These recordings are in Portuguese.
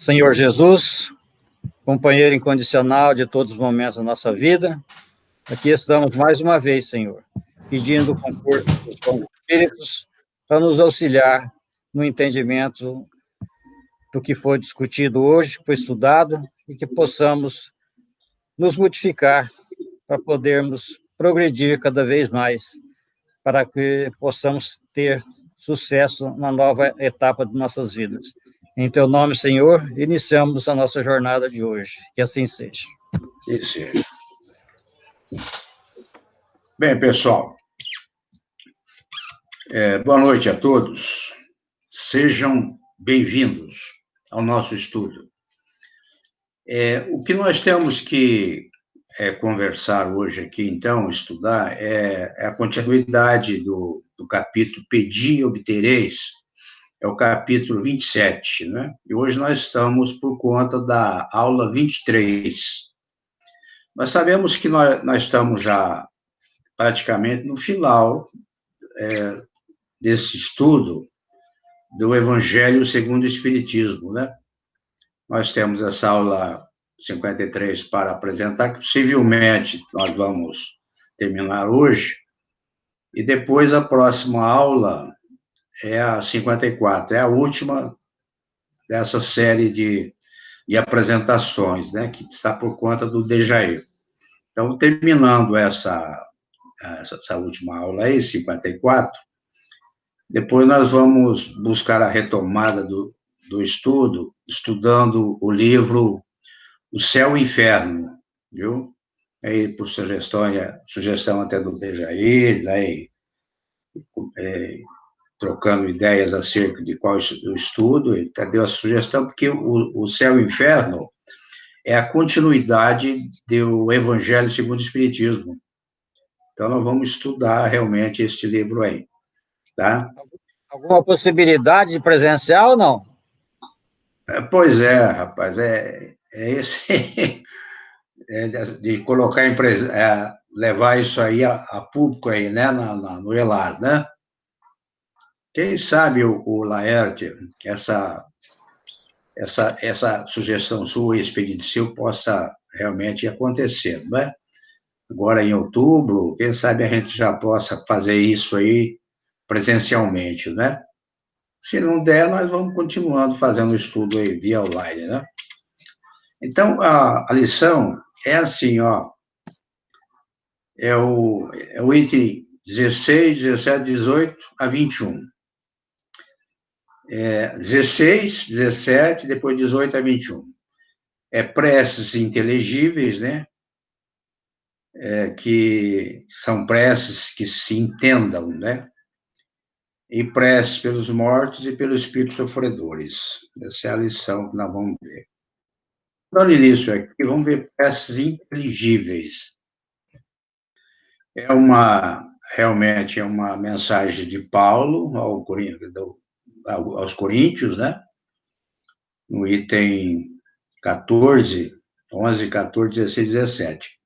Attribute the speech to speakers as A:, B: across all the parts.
A: Senhor Jesus, companheiro incondicional de todos os momentos da nossa vida, aqui estamos mais uma vez, Senhor, pedindo o concurso dos bons espíritos para nos auxiliar no entendimento do que foi discutido hoje, que foi estudado, e que possamos nos modificar para podermos progredir cada vez mais, para que possamos ter sucesso na nova etapa de nossas vidas. Em teu nome, Senhor, iniciamos a nossa jornada de hoje. Que assim seja.
B: Que seja. Bem, pessoal, boa noite a todos. Sejam bem-vindos ao nosso estudo. O que nós temos que conversar hoje aqui, então, estudar, é a continuidade do capítulo Pedi e Obtereis, é o capítulo 27, né? E hoje nós estamos por conta da aula 23. Nós sabemos que nós estamos já praticamente no final desse estudo do Evangelho segundo o Espiritismo, né? Nós temos essa aula 53 para apresentar, que possivelmente nós vamos terminar hoje, e depois a próxima aula é a 54, é a última dessa série de apresentações, né, que está por conta do Dejair. Então, terminando essa última aula aí, 54, depois nós vamos buscar a retomada do estudo, estudando o livro O Céu e o Inferno, viu? Aí, por sugestão até do Dejair, né, trocando ideias acerca de qual o estudo, ele deu a sugestão, porque o Céu e o Inferno é a continuidade do Evangelho segundo o Espiritismo. Então, nós vamos estudar realmente este livro aí, tá?
A: Alguma possibilidade de presencial ou não?
B: Pois é, rapaz, esse de colocar levar isso aí a público aí, né, no ELAR, né? Quem sabe o Laerte, essa sugestão sua e expediente seu possa realmente acontecer, não é? Agora em outubro, quem sabe a gente já possa fazer isso aí presencialmente, né? Se não der, nós vamos continuando fazendo o estudo aí via online, né? Então, a lição é assim, ó, é o item 16, 17, 18 a 21. 16, 17, depois 18 a 21. Preces inteligíveis, né? Que são preces que se entendam, né? E preces pelos mortos e pelos espíritos sofredores. Essa é a lição que nós vamos ver. Dando início aqui, vamos ver preces inteligíveis. Realmente é uma mensagem de Paulo aos Coríntios, né? No item 14, 11, 14, 16, 17.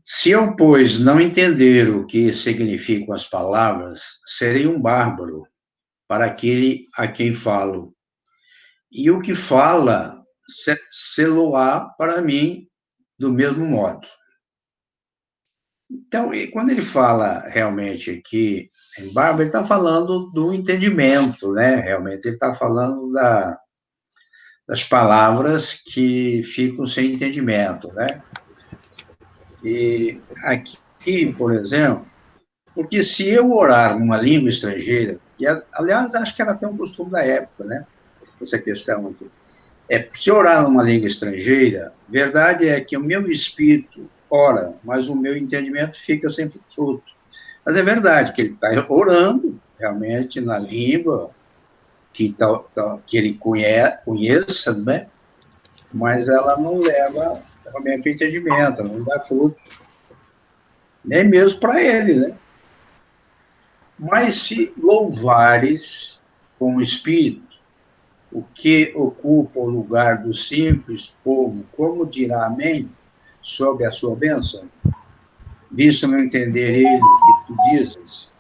B: Se eu, pois, não entender o que significam as palavras, serei um bárbaro para aquele a quem falo. E o que fala, se-lo-á para mim do mesmo modo. Então, quando ele fala realmente aqui em bárbaro, ele está falando do entendimento, né? Realmente, ele está falando das palavras que ficam sem entendimento, né? E aqui, por exemplo, porque se eu orar numa língua estrangeira, que aliás, acho que era até um costume da época, né? Essa questão aqui. Se orar numa língua estrangeira, verdade é que o meu espírito ora, mas o meu entendimento fica sem fruto. Mas é verdade que ele está orando, realmente, na língua que ele conheça, né? Mas ela não leva realmente o entendimento, não dá fruto, nem mesmo para ele, né? Mas se louvares com o Espírito, o que ocupa o lugar do simples povo, como dirá amém sobre a sua bênção? Visto não entender ele o que tu dizes.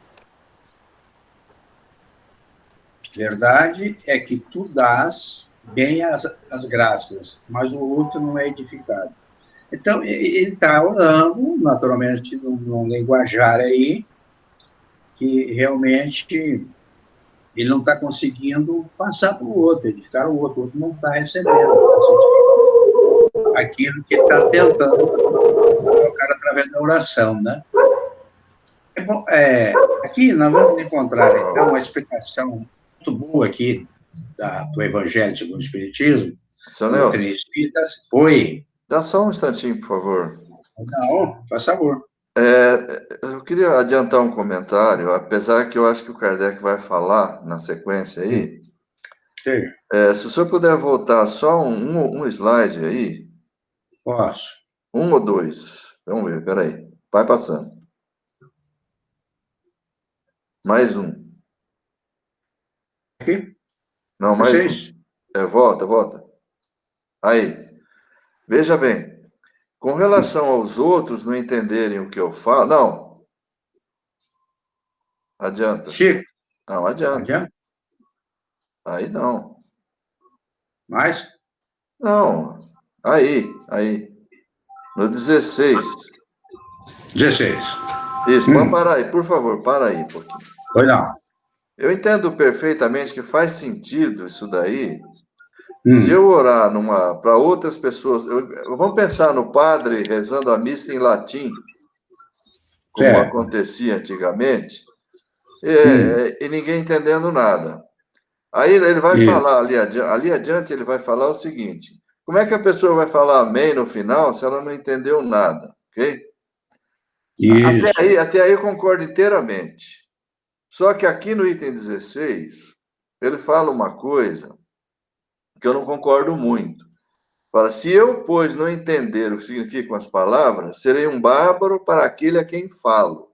B: Verdade é que tu dás bem as graças, mas o outro não é edificado. Então, ele está orando, naturalmente, num linguajar aí, que realmente ele não está conseguindo passar para o outro, edificar o outro não está recebendo, está sentindo aquilo que ele está tentando colocar através da oração, né? Aqui nós vamos encontrar, então, uma explicação muito boa aqui do Evangelho segundo o Espiritismo,
C: Seu
B: da doutrina
C: Nelson,
B: espírita. Oi.
C: dá só um instantinho, por favor.
B: Não, faz favor.
C: Eu queria adiantar um comentário, apesar que eu acho que o Kardec vai falar na sequência aí.
B: Sim.
C: Se o senhor puder voltar só um slide aí.
B: Posso.
C: Um ou dois? Vamos ver, peraí. Vai passando. Mais um.
B: Aqui?
C: Não, mais
B: Vocês?
C: um. Volta. Aí. Veja bem. Com relação aos outros não entenderem o que eu falo... Não. Adianta.
B: Chico.
C: Não, adianta.
B: Adianta?
C: Aí não.
B: Mais?
C: Não. Aí. No 16.
B: 16.
C: Isso, pode parar aí, por favor, para aí um pouquinho.
B: Foi não.
C: Eu entendo perfeitamente que faz sentido isso daí. Se eu orar para outras pessoas, vamos pensar no padre rezando a missa em latim, como acontecia antigamente, e ninguém entendendo nada. Aí ele vai falar ali adiante, ele vai falar o seguinte: como é que a pessoa vai falar amém no final se ela não entendeu nada, ok?
B: Isso.
C: Até aí eu concordo inteiramente. Só que aqui no item 16, ele fala uma coisa que eu não concordo muito. Fala, se eu, pois, não entender o que significam as palavras, serei um bárbaro para aquele a quem falo.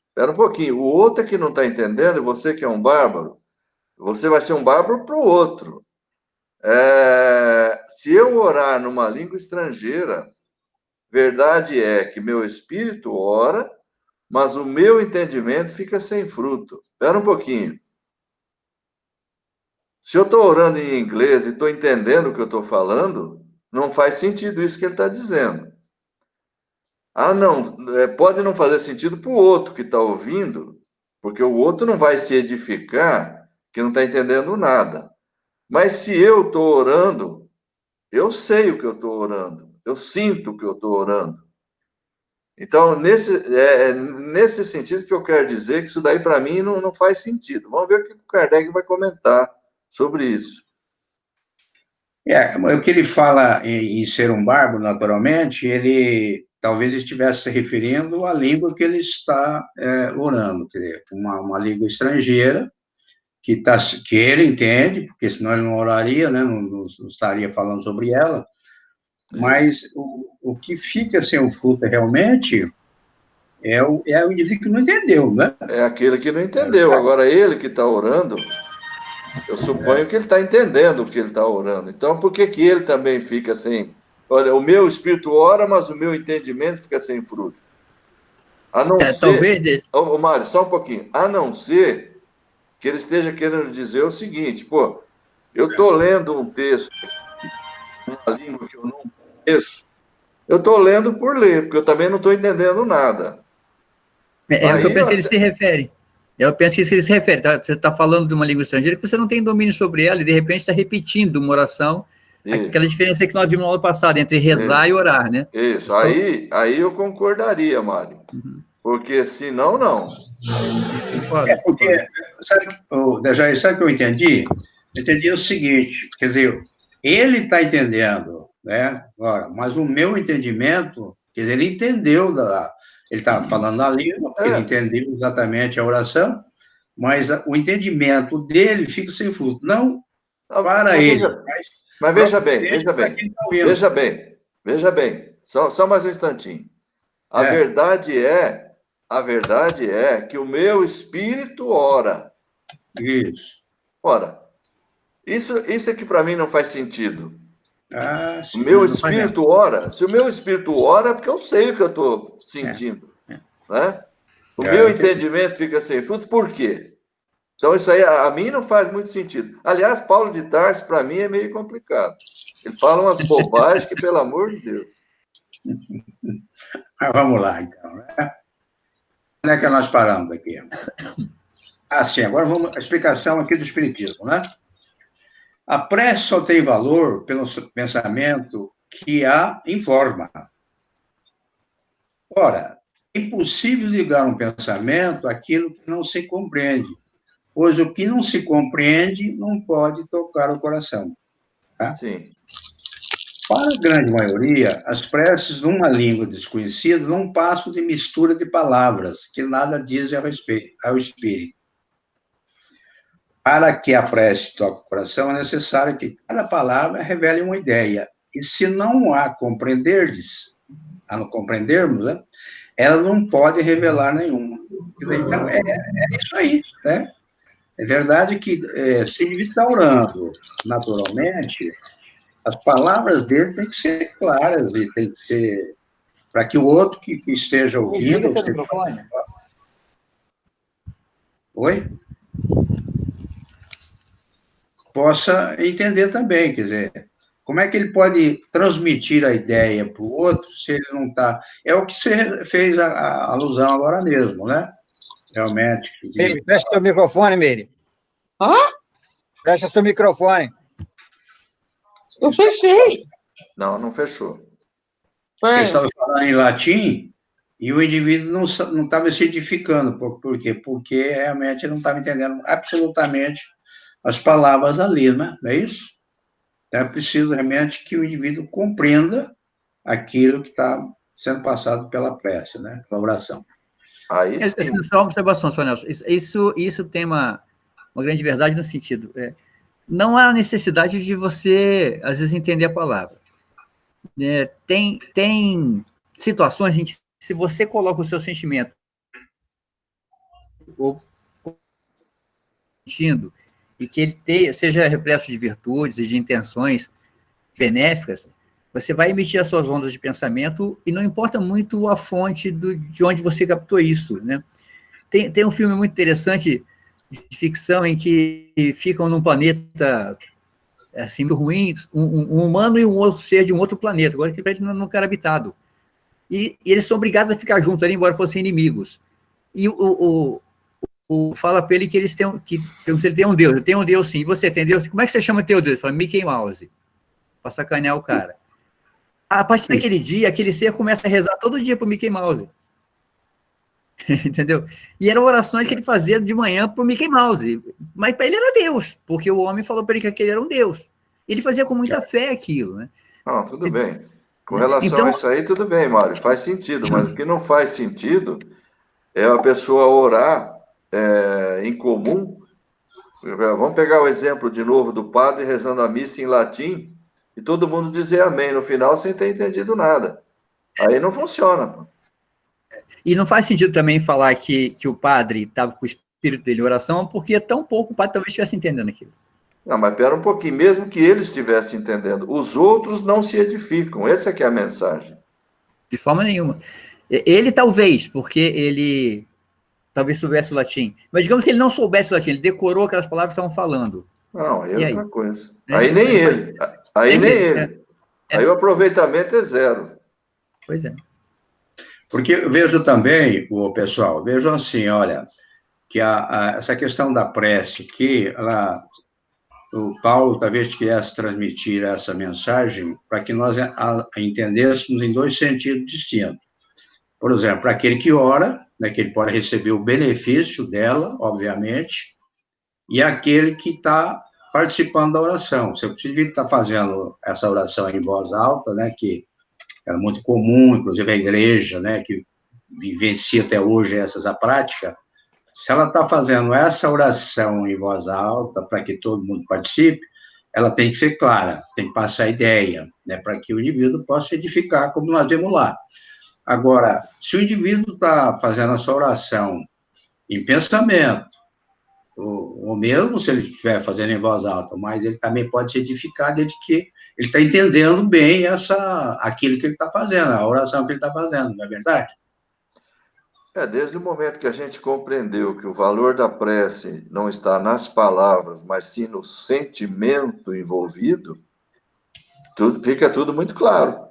C: Espera um pouquinho, o outro que não está entendendo, você que é um bárbaro, você vai ser um bárbaro para o outro. Se eu orar numa língua estrangeira, verdade é que meu espírito ora, mas o meu entendimento fica sem fruto. Espera um pouquinho. Se eu estou orando em inglês e estou entendendo o que eu estou falando, não faz sentido isso que ele está dizendo. Não, pode não fazer sentido para o outro que está ouvindo, porque o outro não vai se edificar, que não está entendendo nada. Mas se eu estou orando, eu sei o que eu estou orando, eu sinto o que eu estou orando. Então, nesse sentido que eu quero dizer que isso daí, para mim, não faz sentido. Vamos ver o que o Kardec vai comentar sobre isso.
B: O que ele fala em ser um bárbaro, naturalmente, ele talvez estivesse se referindo à língua que ele está orando, quer dizer, uma língua estrangeira, que ele entende, porque senão ele não oraria, né, não estaria falando sobre ela, mas o que fica sem o fruto realmente é o indivíduo que não entendeu, né?
C: É aquele que não entendeu. Agora, ele que está orando, eu suponho que ele está entendendo o que ele está orando. Então, por que ele também fica sem... Olha, o meu espírito ora, mas o meu entendimento fica sem fruto. A não ser...
D: Talvez...
C: Mário, só um pouquinho. A não ser que ele esteja querendo dizer o seguinte, eu estou lendo um texto, uma língua que eu não conheço, eu estou lendo por ler, porque eu também não estou entendendo nada.
D: O que eu penso que ele se refere. Eu penso que ele se refere. Tá? Você está falando de uma língua estrangeira que você não tem domínio sobre ela e, de repente, está repetindo uma oração. Aquela diferença que nós vimos no ano passado entre rezar e orar, né?
C: Isso. Aí eu concordaria, Mário. Porque senão, não.
B: Porque, sabe o que eu entendi? Eu entendi o seguinte, quer dizer, ele está entendendo, né? Agora, mas o meu entendimento, quer dizer, ele entendeu, ele está falando na língua, porque ele entendeu exatamente a oração, mas o entendimento dele fica sem fruto. Não para ele.
C: Mas veja bem. Só mais um instantinho. A verdade é que o meu espírito ora.
B: Isso.
C: Ora, isso é que para mim não faz sentido.
B: Sim,
C: o meu espírito ora. Se o meu espírito ora, é porque eu sei o que eu estou sentindo. Né? O meu entendimento fica sem fruto, por quê? Então, isso aí, a mim, não faz muito sentido. Aliás, Paulo de Tarso, para mim, é meio complicado. Ele fala umas bobagens que, pelo amor de Deus.
B: Mas vamos lá, então, né? Onde é que nós paramos aqui? Sim, agora vamos à explicação aqui do Espiritismo, né? A prece só tem valor pelo pensamento que a informa. Ora, é impossível ligar um pensamento àquilo que não se compreende, pois o que não se compreende não pode tocar o coração. Tá?
C: Sim.
B: Para a grande maioria, as preces numa língua desconhecida não passam de mistura de palavras que nada dizem ao espírito. Para que a prece toque o coração, é necessário que cada palavra revele uma ideia. E se não a compreendermos, né, ela não pode revelar nenhuma. Então, é isso aí, né? É verdade que, se ele está orando naturalmente, as palavras dele têm que ser claras e tem que ser para que o outro que esteja ouvindo... Oi? Possa entender também, quer dizer, como é que ele pode transmitir a ideia para o outro se ele não está... É o que você fez a alusão agora mesmo, né? Realmente.
A: Meire, fecha seu microfone, Meire.
E: Hã?
A: Fecha seu microfone.
E: Eu fechei.
C: Não fechou.
B: Eles estavam falando em latim e o indivíduo não estava se edificando. Por quê? Porque realmente não estava entendendo absolutamente as palavras ali, né? Não é isso? Então, é preciso realmente que o indivíduo compreenda aquilo que está sendo passado pela prece, né? Pela oração.
C: Aí sim.
D: Só uma observação, Sr. Nelson. Isso tem uma grande verdade no sentido. Não há necessidade de você, às vezes, entender a palavra. Tem situações em que, se você coloca o seu sentimento ou sentindo, e que ele seja repleto de virtudes e de intenções benéficas, você vai emitir as suas ondas de pensamento e não importa muito a fonte de onde você captou isso, né? Tem um filme muito interessante de ficção em que ficam num planeta assim, muito ruim, um humano e um outro ser de um outro planeta, agora que ele não era habitado. E eles são obrigados a ficar juntos ali, embora fossem inimigos. E fala para ele que eles têm, se ele tem um Deus. Eu tenho um Deus, sim. E você tem Deus? Como é que você chama teu Deus? Ele fala, Mickey Mouse, para sacanear o cara. A partir daquele dia, aquele ser começa a rezar todo dia para o Mickey Mouse. Entendeu? E eram orações que ele fazia de manhã para o Mickey Mouse. Mas para ele era Deus, porque o homem falou para ele que aquele era um Deus. Ele fazia com muita fé aquilo, né?
C: Não, tudo bem. Com relação a isso aí, tudo bem, Mário, faz sentido, mas o que não faz sentido é a pessoa orar em comum. Vamos pegar o exemplo de novo do padre rezando a missa em latim e todo mundo dizer amém no final sem ter entendido nada. Aí não funciona.
D: E não faz sentido também falar que o padre estava com o espírito dele em oração, porque tão pouco o padre talvez estivesse entendendo aquilo.
C: Não, mas espera um pouquinho, mesmo que ele estivesse entendendo, os outros não se edificam, essa é que é a mensagem.
D: De forma nenhuma. Ele talvez, porque ele talvez soubesse o latim, mas digamos que ele não soubesse o latim, ele decorou aquelas palavras que estavam falando.
C: Não, aí é outra coisa.
D: É,
C: aí nem ele. Aí nem ele.
D: É.
C: Aí o aproveitamento é zero.
D: Pois é.
B: Porque eu vejo também, pessoal, vejo assim, olha, que essa questão da prece, que o Paulo talvez quisesse transmitir essa mensagem para que nós a entendêssemos em dois sentidos distintos. Por exemplo, para aquele que ora, né, que ele pode receber o benefício dela, obviamente, e aquele que está participando da oração. Você precisa estar fazendo essa oração em voz alta, né, que é muito comum, inclusive a igreja, né, que vivencia até hoje essa prática. Se ela está fazendo essa oração em voz alta para que todo mundo participe, ela tem que ser clara, tem que passar a ideia, né, para que o indivíduo possa edificar, como nós vemos lá. Agora, se o indivíduo está fazendo a sua oração em pensamento, ou mesmo se ele estiver fazendo em voz alta, mas ele também pode se edificar desde que ele está entendendo bem aquilo que ele está fazendo, a oração que ele está fazendo, não é verdade?
C: Desde o momento que a gente compreendeu que o valor da prece não está nas palavras, mas sim no sentimento envolvido, fica tudo muito claro.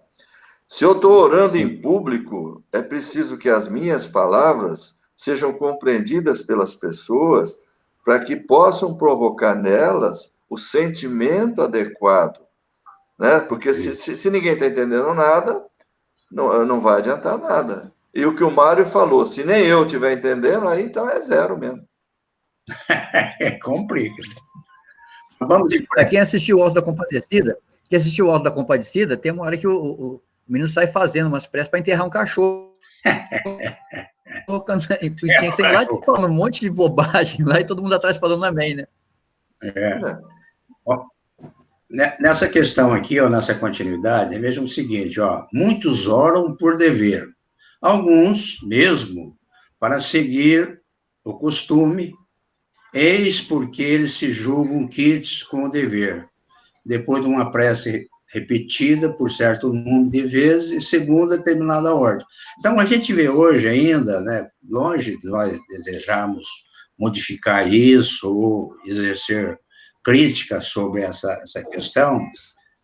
C: Se eu estou orando em público, é preciso que as minhas palavras sejam compreendidas pelas pessoas para que possam provocar nelas o sentimento adequado, né? Porque se ninguém está entendendo nada, não vai adiantar nada. E o que o Mário falou, se nem eu estiver entendendo, aí então é zero mesmo.
B: Complica. Vamos em
D: Para quem assistiu o Alto da Compadecida, tem uma hora que o menino sai fazendo umas preces para enterrar um cachorro. E tinha que sair lá falando um monte de bobagem lá e todo mundo atrás falando amém, né?
B: Nessa questão aqui, ó, nessa continuidade, veja o seguinte, ó, muitos oram por dever, alguns mesmo para seguir o costume, eis porque eles se julgam quites com o dever, depois de uma prece repetida por certo número de vezes, segundo determinada ordem. Então, a gente vê hoje ainda, né, longe de nós desejarmos modificar isso ou exercer crítica sobre essa questão,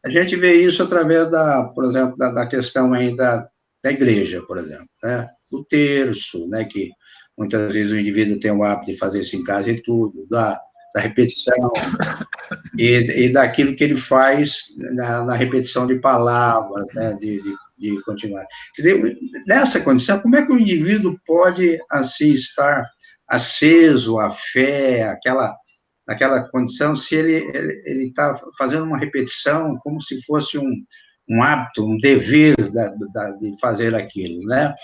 B: a gente vê isso através por exemplo, da questão aí da igreja, por exemplo, né, do terço, né, que muitas vezes o indivíduo tem o hábito de fazer isso em casa e tudo, da repetição e daquilo que ele faz na repetição de palavras, né, de continuar. Quer dizer, nessa condição, como é que o indivíduo pode, assim, estar aceso à fé, naquela condição, se ele está fazendo uma repetição como se fosse um hábito, um dever de fazer aquilo, né?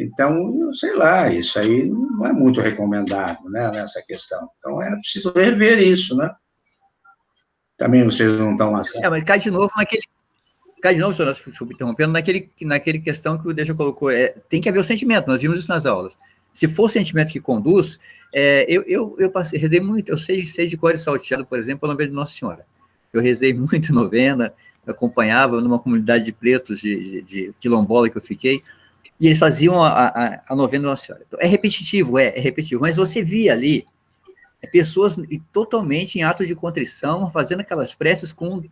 B: Então, sei lá, isso aí não é muito recomendado, né, nessa questão. Então, era preciso rever isso, né? Também vocês não estão assim.
D: Mas cai de novo, senhor, desculpa, interrompendo, naquele questão que o Deja colocou, tem que haver o sentimento, nós vimos isso nas aulas. Se for o sentimento que conduz, eu rezei muito, eu sei de cor e salteado, por exemplo, a novena de Nossa Senhora. Eu rezei muito novena, acompanhava numa comunidade de pretos, de quilombola que eu fiquei, e eles faziam a novena de Nossa Senhora. Então, é repetitivo, mas você via ali pessoas totalmente em ato de contrição, fazendo aquelas preces com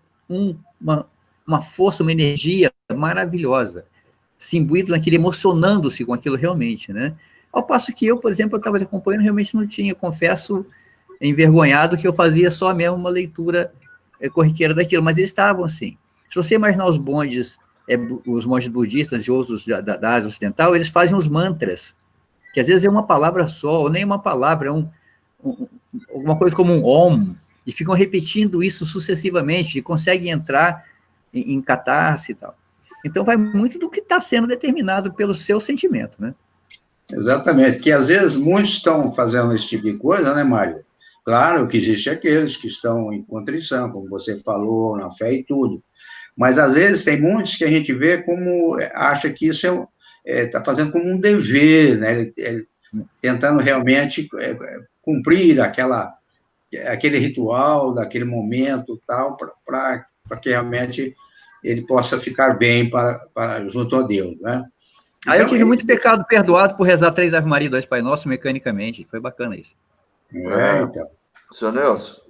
D: uma força, uma energia maravilhosa, se imbuídos naquilo, emocionando-se com aquilo realmente, né? Ao passo que eu, por exemplo, eu estava acompanhando, realmente não tinha, confesso, envergonhado, que eu fazia só mesmo uma leitura corriqueira daquilo, mas eles estavam assim. Se você imaginar os monges budistas e outros da Ásia Ocidental, eles fazem os mantras, que às vezes é uma palavra só, ou nem uma palavra, alguma coisa como um Om, e ficam repetindo isso sucessivamente, e conseguem entrar em catarse e tal. Então, vai muito do que está sendo determinado pelo seu sentimento, né?
B: Exatamente, que às vezes muitos estão fazendo esse tipo de coisa, né, Mário? Claro que existem aqueles que estão em contrição, como você falou, na fé e tudo, mas às vezes tem muitos que a gente vê como, acha que isso está fazendo como um dever, né? Tentando realmente cumprir aquele ritual, daquele momento, tal, para que realmente ele possa ficar bem junto a Deus, né?
D: Aí eu tive muito pecado perdoado por rezar 3 Ave Maria e 2 Pai Nosso mecanicamente, foi bacana isso.
B: Então.
C: Senhor Nelson.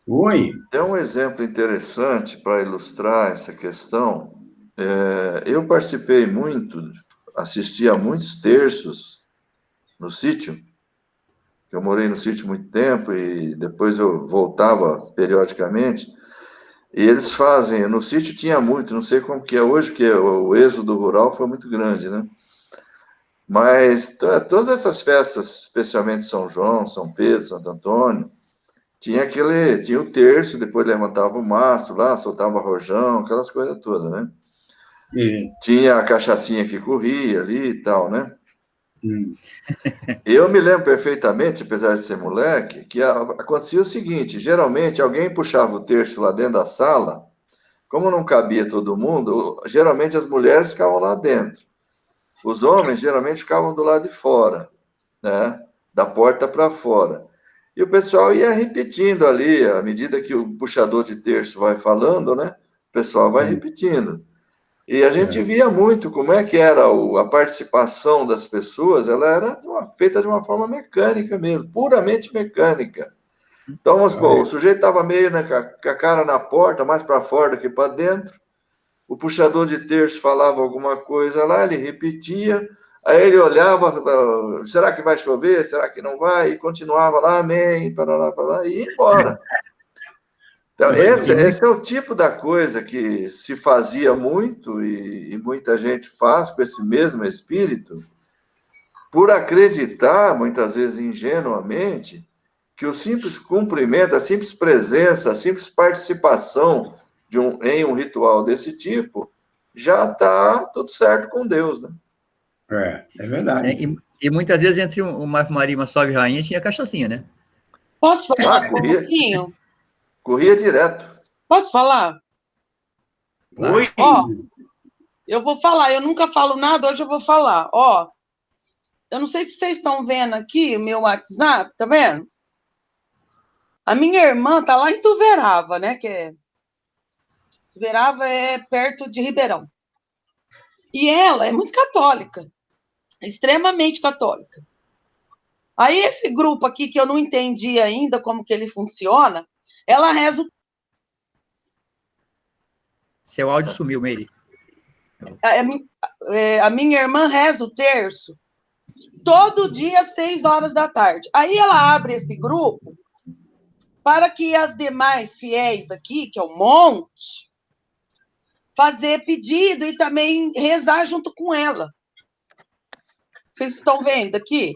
B: Oi.
C: Tem um exemplo interessante para ilustrar essa questão. Eu participei muito, assisti a muitos terços no sítio. Eu morei no sítio muito tempo e depois eu voltava periodicamente. E eles fazem, no sítio tinha muito, não sei como que é hoje, porque o êxodo rural foi muito grande, né? Mas todas essas festas, especialmente São João, São Pedro, Santo Antônio, tinha o terço, depois levantava o mastro lá, soltava rojão, aquelas coisas todas, né? Tinha a cachaçinha que corria ali e tal, né? Eu me lembro perfeitamente, apesar de ser moleque, que acontecia o seguinte, geralmente alguém puxava o terço lá dentro da sala, como não cabia todo mundo, geralmente as mulheres ficavam lá dentro. Os homens geralmente ficavam do lado de fora, né? Da porta para fora. E o pessoal ia repetindo ali, à medida que o puxador de terço vai falando, né? O pessoal vai repetindo. E a gente via muito como é que era a participação das pessoas, ela era feita de uma forma mecânica mesmo, puramente mecânica. Então, vamos supor, o sujeito estava meio, né, com a cara na porta, mais para fora do que para dentro, o puxador de terço falava alguma coisa lá, ele repetia, aí ele olhava, será que vai chover, será que não vai? E continuava lá, amém, para lá, e ia embora. Então, esse é o tipo da coisa que se fazia muito, e muita gente faz com esse mesmo espírito, por acreditar, muitas vezes ingenuamente, que o simples cumprimento, a simples presença, a simples participação em um ritual desse tipo, já está tudo certo com Deus, né?
B: É verdade.
D: E muitas vezes entre uma Ave Maria e uma Salve Rainha tinha cachaçinha, né?
E: Posso falar um pouquinho?
C: Corria direto.
E: Posso falar?
B: Oi?
E: Ó, eu vou falar, eu nunca falo nada, hoje eu vou falar. Ó, eu não sei se vocês estão vendo aqui o meu WhatsApp, tá vendo? A minha irmã tá lá em Tuverava, né? Tuverava é perto de Ribeirão. E ela é muito católica, extremamente católica. Aí esse grupo aqui, que eu não entendi ainda como que ele funciona, ela reza...
D: Seu áudio sumiu, Meire.
E: A minha irmã reza o terço todo dia às 6 horas da tarde. Aí ela abre esse grupo para que as demais fiéis aqui, que é um monte, fazer pedido e também rezar junto com ela. Vocês estão vendo aqui?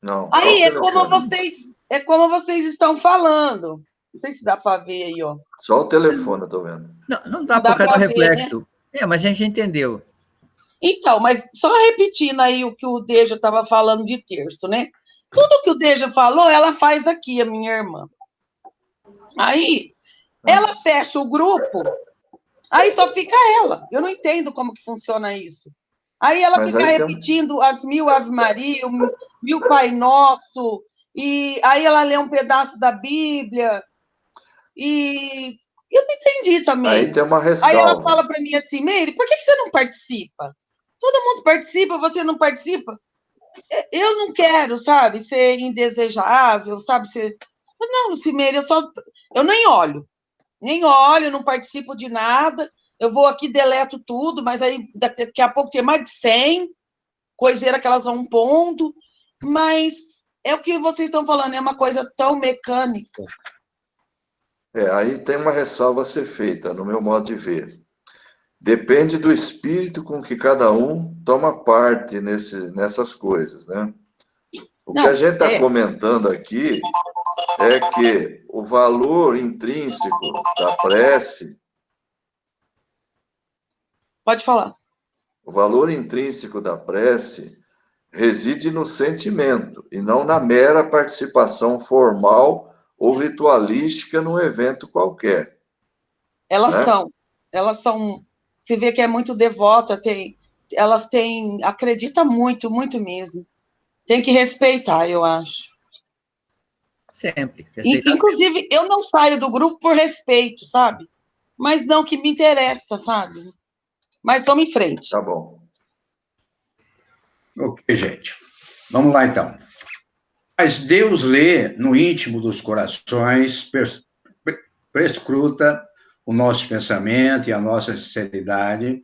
C: Não.
E: Aí é como vocês estão falando. Não sei se dá para ver aí, ó.
C: Só o telefone, eu estou vendo.
D: Não dá por causa do reflexo. Né? Mas a gente entendeu.
E: Então, mas só repetindo aí o que o Deja estava falando de terço, né? Tudo que o Deja falou, ela faz aqui, a minha irmã. Aí, ela fecha o grupo, aí só fica ela. Eu não entendo como que funciona isso. Aí ela fica repetindo as 1000 Ave Maria, 1000 Pai Nosso, e aí ela lê um pedaço da Bíblia, e eu não entendi também.
C: Aí tem uma ressalva.
E: Aí ela fala para mim assim, Meire, por que você não participa? Todo mundo participa, você não participa? Eu não quero, sabe, ser indesejável, sabe, ser... Não, Lucimeire, eu nem olho, não participo de nada, eu vou aqui, deleto tudo, mas aí daqui a pouco tem mais de 100 coiseira que elas vão pondo, mas é o que vocês estão falando, é uma coisa tão mecânica.
C: Aí tem uma ressalva a ser feita, no meu modo de ver. Depende do espírito com que cada um toma parte nessas coisas, né? O que a gente está comentando aqui é que o valor intrínseco da prece...
E: Pode falar.
C: O valor intrínseco da prece reside no sentimento e não na mera participação formal ou ritualística num evento qualquer.
E: Elas são, se vê que é muito devota, elas acredita muito, muito mesmo. Tem que respeitar, eu acho.
D: Sempre.
E: Inclusive, eu não saio do grupo por respeito, sabe? Mas não que me interessa, sabe? Mas vamos em frente.
C: Tá bom.
B: Ok, gente. Vamos lá, então. Mas Deus lê no íntimo dos corações, perscruta o nosso pensamento e a nossa sinceridade,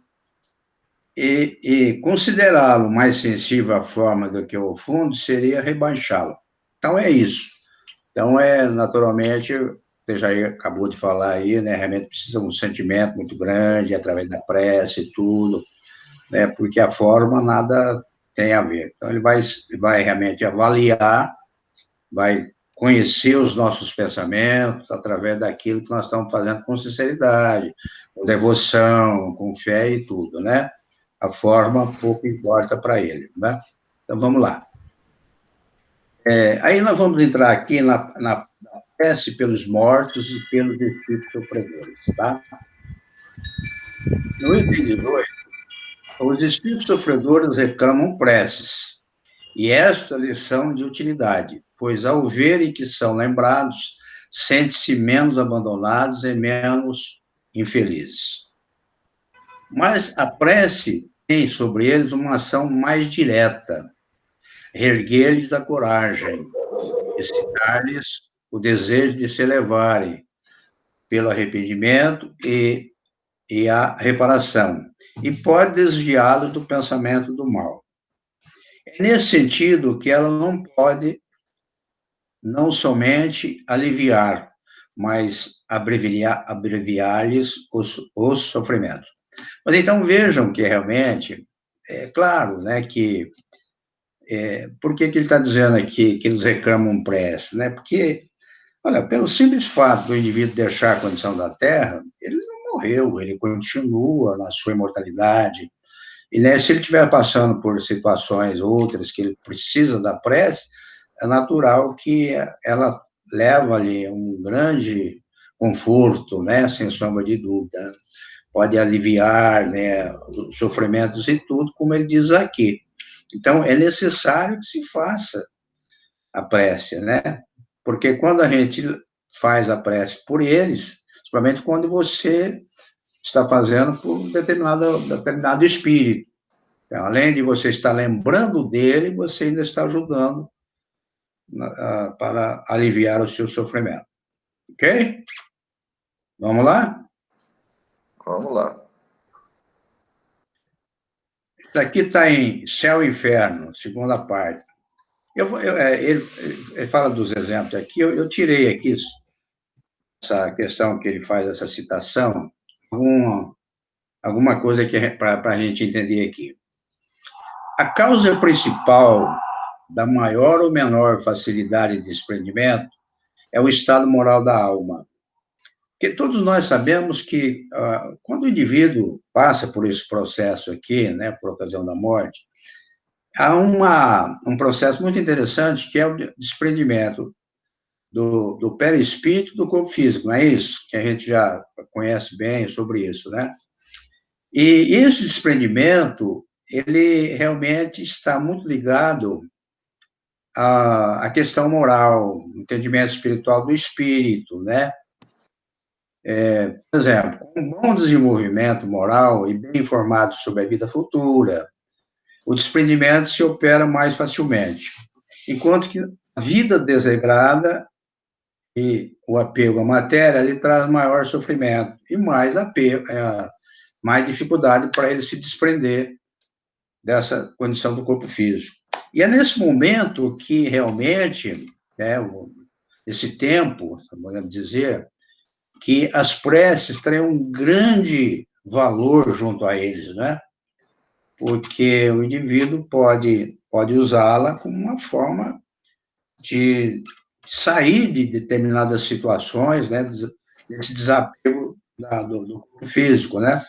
B: e considerá-lo mais sensível à forma do que ao fundo seria rebaixá-lo. Então, é isso. Então, naturalmente, você já acabou de falar aí, né, realmente precisa de um sentimento muito grande, através da prece e tudo, né, porque a forma nada tem a ver. Então, ele vai realmente avaliar, vai conhecer os nossos pensamentos através daquilo que nós estamos fazendo com sinceridade, com devoção, com fé e tudo, né? A forma pouco importa para ele, né? Então, vamos lá. Aí nós vamos entrar aqui na prece pelos mortos e pelos espíritos sofredores, tá? No item 18, os espíritos sofredores reclamam preces, e esta lição de utilidade, pois ao verem que são lembrados, sentem-se menos abandonados e menos infelizes. Mas a prece tem sobre eles uma ação mais direta, reerguer-lhes a coragem, excitar-lhes o desejo de se elevarem pelo arrependimento e a reparação, e pode desviá-los do pensamento do mal. É nesse sentido que ela não pode não somente aliviar, mas abreviar-lhes os sofrimentos. Mas então vejam que realmente, é claro, né, que por que ele está dizendo aqui que eles reclamam prece, né? Porque, olha, pelo simples fato do indivíduo deixar a condição da Terra, ele não morreu, ele continua na sua imortalidade. E né, se ele estiver passando por situações outras que ele precisa da prece, é natural que ela leva ali um grande conforto, né, sem sombra de dúvida. Pode aliviar, né, os sofrimentos e tudo, como ele diz aqui. Então, é necessário que se faça a prece, né? Porque quando a gente faz a prece por eles, principalmente quando você está fazendo por um determinado espírito. Então, além de você estar lembrando dele, você ainda está ajudando para aliviar o seu sofrimento. Ok? Vamos lá?
C: Vamos lá.
B: Isso aqui está em Céu e Inferno, segunda parte. Ele fala dos exemplos aqui, eu tirei aqui essa questão que ele faz, essa citação, alguma coisa que para a gente entender aqui. A causa principal da maior ou menor facilidade de desprendimento é o estado moral da alma. Porque todos nós sabemos que quando o indivíduo passa por esse processo aqui, né, por ocasião da morte, há um processo muito interessante que é o desprendimento do perispírito do corpo físico, não é isso? Que a gente já conhece bem sobre isso, né? E esse desprendimento, ele realmente está muito ligado à questão moral, entendimento espiritual do espírito, né? Por exemplo, com um bom desenvolvimento moral e bem informado sobre a vida futura, o desprendimento se opera mais facilmente, enquanto que a vida desregrada e o apego à matéria lhe traz maior sofrimento e mais apego, mais dificuldade para ele se desprender dessa condição do corpo físico. E é nesse momento que realmente, né, esse tempo, podemos dizer, que as preces têm um grande valor junto a eles, né? Porque o indivíduo pode usá-la como uma forma de sair de determinadas situações, né? Desse desapego do corpo físico, né?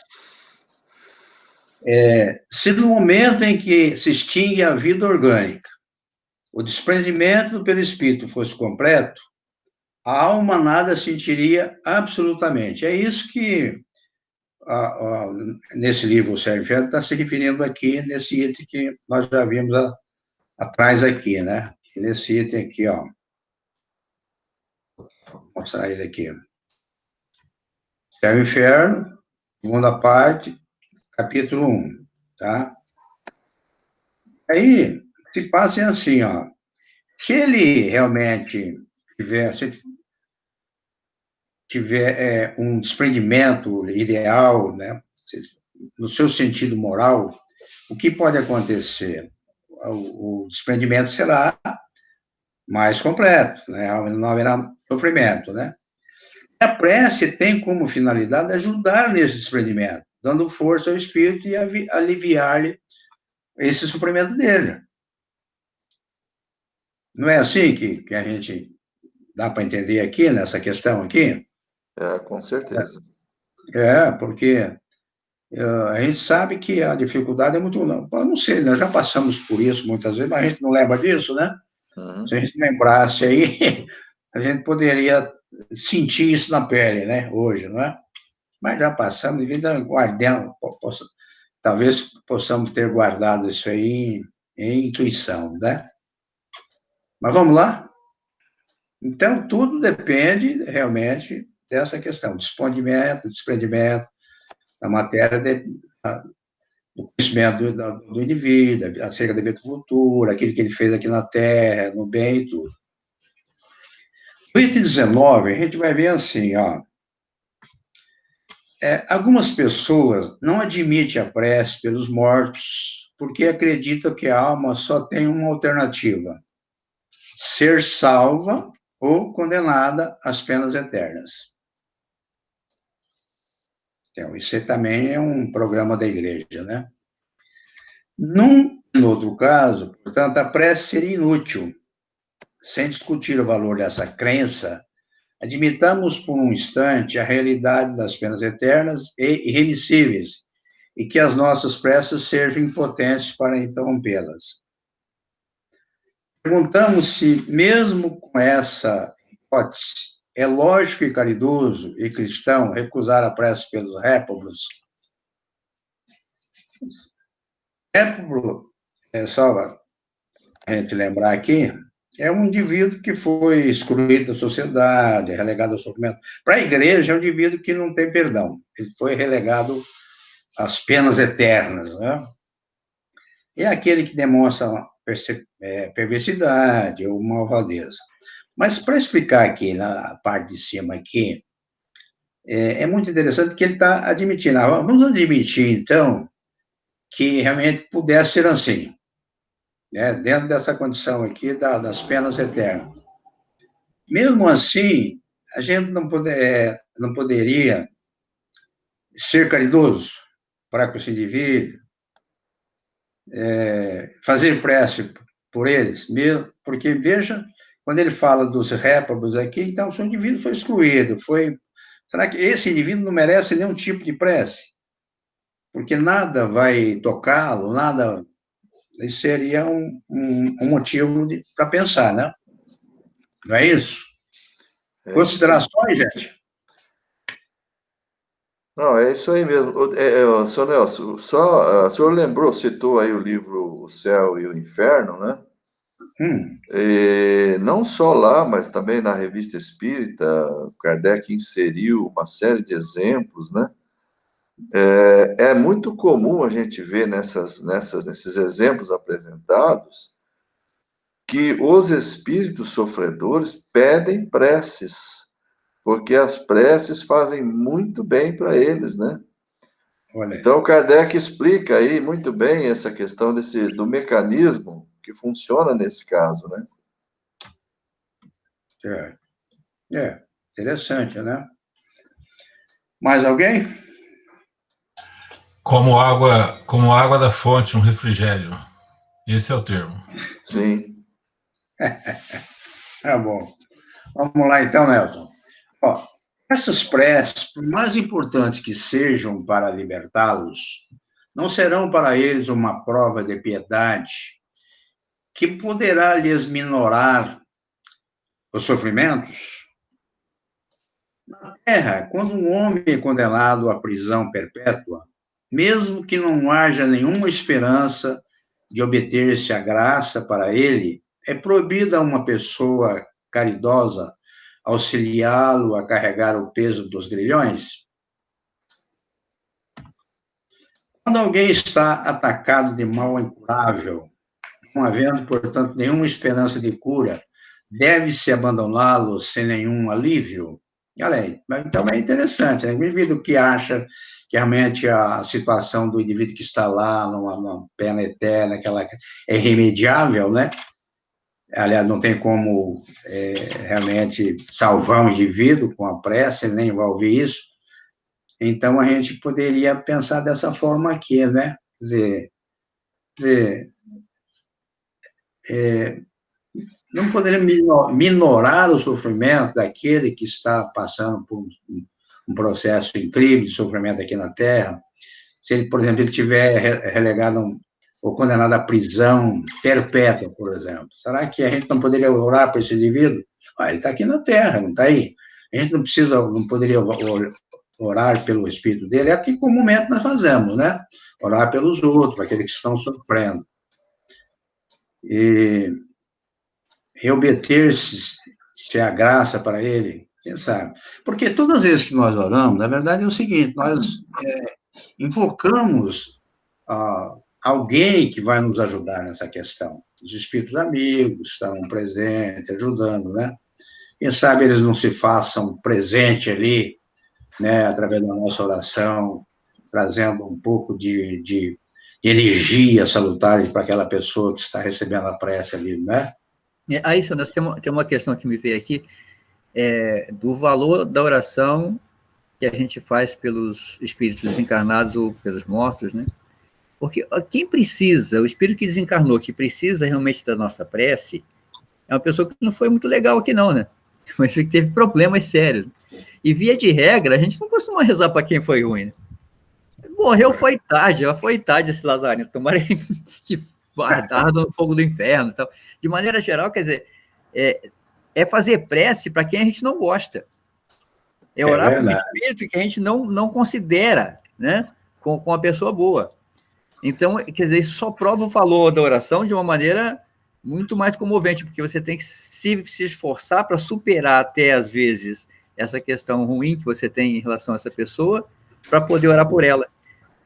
B: Se no momento em que se extingue a vida orgânica, o desprendimento do perispírito fosse completo, a alma nada sentiria absolutamente. É isso que, nesse livro, o Sérgio Ferro está se referindo aqui, nesse item que nós já vimos atrás aqui, né? Nesse item aqui, ó. Vou mostrar ele aqui. Céu e Inferno, segunda parte, capítulo 1, tá? Aí, se passa assim, ó. Se ele realmente tiver um desprendimento ideal, né, no seu sentido moral, o que pode acontecer? O desprendimento será mais completo, né, não haverá sofrimento, né? A prece tem como finalidade ajudar nesse desprendimento, dando força ao espírito e aliviar-lhe esse sofrimento dele. Não é assim que a gente dá para entender aqui, nessa questão aqui?
C: Com certeza.
B: Porque a gente sabe que a dificuldade é muito... Não sei, nós já passamos por isso muitas vezes, mas a gente não lembra disso, né?
C: Uhum.
B: Se a gente lembrasse aí, a gente poderia sentir isso na pele, né? Hoje, não é? Mas já passamos, devido a guardando, talvez possamos ter guardado isso aí em intuição, né? Mas vamos lá? Então, tudo depende realmente dessa questão, desprendimento, da matéria do conhecimento do indivíduo, acerca da vida futura, aquilo que ele fez aqui na Terra, no bem e tudo. No item 19, a gente vai ver assim, ó, algumas pessoas não admitem a prece pelos mortos porque acreditam que a alma só tem uma alternativa: ser salva ou condenada às penas eternas. Então, isso também é um programa da igreja, né? No outro caso, portanto, a prece seria inútil. Sem discutir o valor dessa crença, admitamos por um instante a realidade das penas eternas e irremissíveis, e que as nossas preces sejam impotentes para interrompê-las. Perguntamos se, mesmo com essa hipótese, é lógico e caridoso e cristão recusar a prece pelos réprobos. Réprobo, só a gente lembrar aqui, é um indivíduo que foi excluído da sociedade, relegado ao sofrimento. Para a igreja, é um indivíduo que não tem perdão. Ele foi relegado às penas eternas, né? É aquele que demonstra perversidade ou malvadeza. Mas, para explicar aqui, na parte de cima aqui, é muito interessante que ele está admitindo. Vamos admitir, então, que realmente pudesse ser assim, né, dentro dessa condição aqui das penas eternas. Mesmo assim, a gente não poderia ser caridoso para com esse indivíduo, fazer prece por eles, mesmo, porque, veja, quando ele fala dos réprobos aqui, então, o seu indivíduo foi excluído, será que esse indivíduo não merece nenhum tipo de prece? Porque nada vai tocá-lo, nada. Isso seria um motivo para pensar, né? Não é isso? Considerações, gente?
C: Não, é isso aí mesmo. Senhor Nelson, o senhor citou aí o livro O Céu e o Inferno, né? E não só lá, mas também na Revista Espírita, Kardec inseriu uma série de exemplos, né? É muito comum a gente ver nesses exemplos apresentados que os espíritos sofredores pedem preces, porque as preces fazem muito bem para eles, né? Então, Kardec explica aí muito bem essa questão do mecanismo que funciona nesse caso, né?
B: Interessante, né? Mais alguém?
F: Como água da fonte, um refrigério. Esse é o termo.
C: Sim.
B: Tá bom. Vamos lá, então, Nelson. Ó, essas preces, por mais importantes que sejam para libertá-los, não serão para eles uma prova de piedade que poderá lhes minorar os sofrimentos? Na Terra, quando um homem é condenado à prisão perpétua, mesmo que não haja nenhuma esperança de obter-se a graça para ele, é proibido a uma pessoa caridosa auxiliá-lo a carregar o peso dos grilhões? Quando alguém está atacado de mal incurável, não havendo, portanto, nenhuma esperança de cura, deve-se abandoná-lo sem nenhum alívio? Olha aí, então é interessante, né? O indivíduo que acha que realmente a situação do indivíduo que está lá, numa pena eterna, aquela é irremediável, né? Aliás, não tem como realmente salvar um indivíduo com a prece, nem envolve isso. Então, a gente poderia pensar dessa forma aqui, né? Quer dizer não poderia minorar o sofrimento daquele que está passando por um processo incrível de sofrimento aqui na Terra. Se ele, por exemplo, ele tiver relegado ou condenado à prisão perpétua, por exemplo, será que a gente não poderia orar para esse indivíduo? Ele está aqui na Terra, não está aí. A gente não poderia orar pelo espírito dele, é o que comumente nós fazemos, né? Orar pelos outros, para aqueles que estão sofrendo. E obter-se a graça para ele, quem sabe? Porque todas as vezes que nós oramos, na verdade é o seguinte, nós invocamos alguém que vai nos ajudar nessa questão. Os espíritos amigos estão presentes, ajudando, né? Quem sabe eles não se façam presente ali, né, através da nossa oração, trazendo um pouco de energia salutar para aquela pessoa que está recebendo a prece ali, né?
D: Aí, Sandro, tem uma questão que me veio aqui, do valor da oração que a gente faz pelos espíritos desencarnados ou pelos mortos, né? Porque quem precisa, o espírito que desencarnou, que precisa realmente da nossa prece, é uma pessoa que não foi muito legal aqui não, né? Mas que teve problemas sérios. E via de regra, a gente não costuma rezar para quem foi ruim, né? Morreu foi tarde esse Lazarino, tomara que arda no fogo do inferno e tal. De maneira geral, quer dizer, é fazer prece para quem a gente não gosta. É orar para um espírito que a gente não considera, né, com a pessoa boa. Então, quer dizer, isso só prova o valor da oração de uma maneira muito mais comovente, porque você tem que se esforçar para superar até, às vezes, essa questão ruim que você tem em relação a essa pessoa, para poder orar por ela.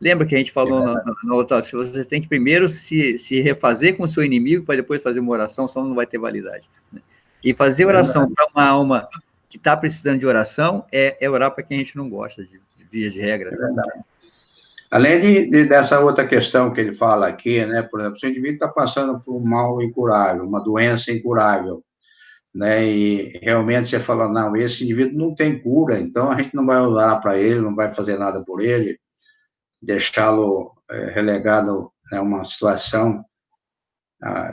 D: Lembra que a gente falou na outra, se você tem que primeiro se refazer com o seu inimigo, para depois fazer uma oração, senão não vai ter validade. Né? E fazer oração para uma alma que está precisando de oração é orar para quem a gente não gosta, de via de regra.
B: É verdade. Além dessa outra questão que ele fala aqui, né, por exemplo, se o indivíduo está passando por um mal incurável, uma doença incurável, né, e realmente você fala, não, esse indivíduo não tem cura, então a gente não vai orar para ele, não vai fazer nada por ele, deixá-lo relegado a uma situação.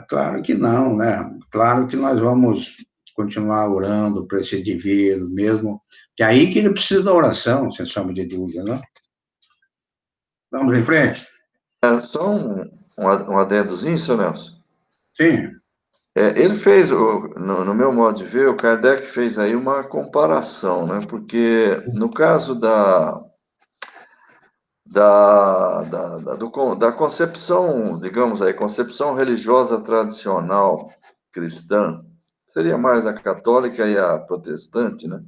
B: Claro que não, né? Claro que nós vamos continuar orando para esse indivíduo mesmo, que é aí que ele precisa da oração, sem sombra de dúvida, né? Vamos em frente?
C: Só um adendozinho, seu Nelson.
B: Sim.
C: Ele fez, no meu modo de ver, o Kardec fez aí uma comparação, né? Porque no caso da concepção, digamos aí, concepção religiosa tradicional cristã, seria mais a católica e a protestante, né?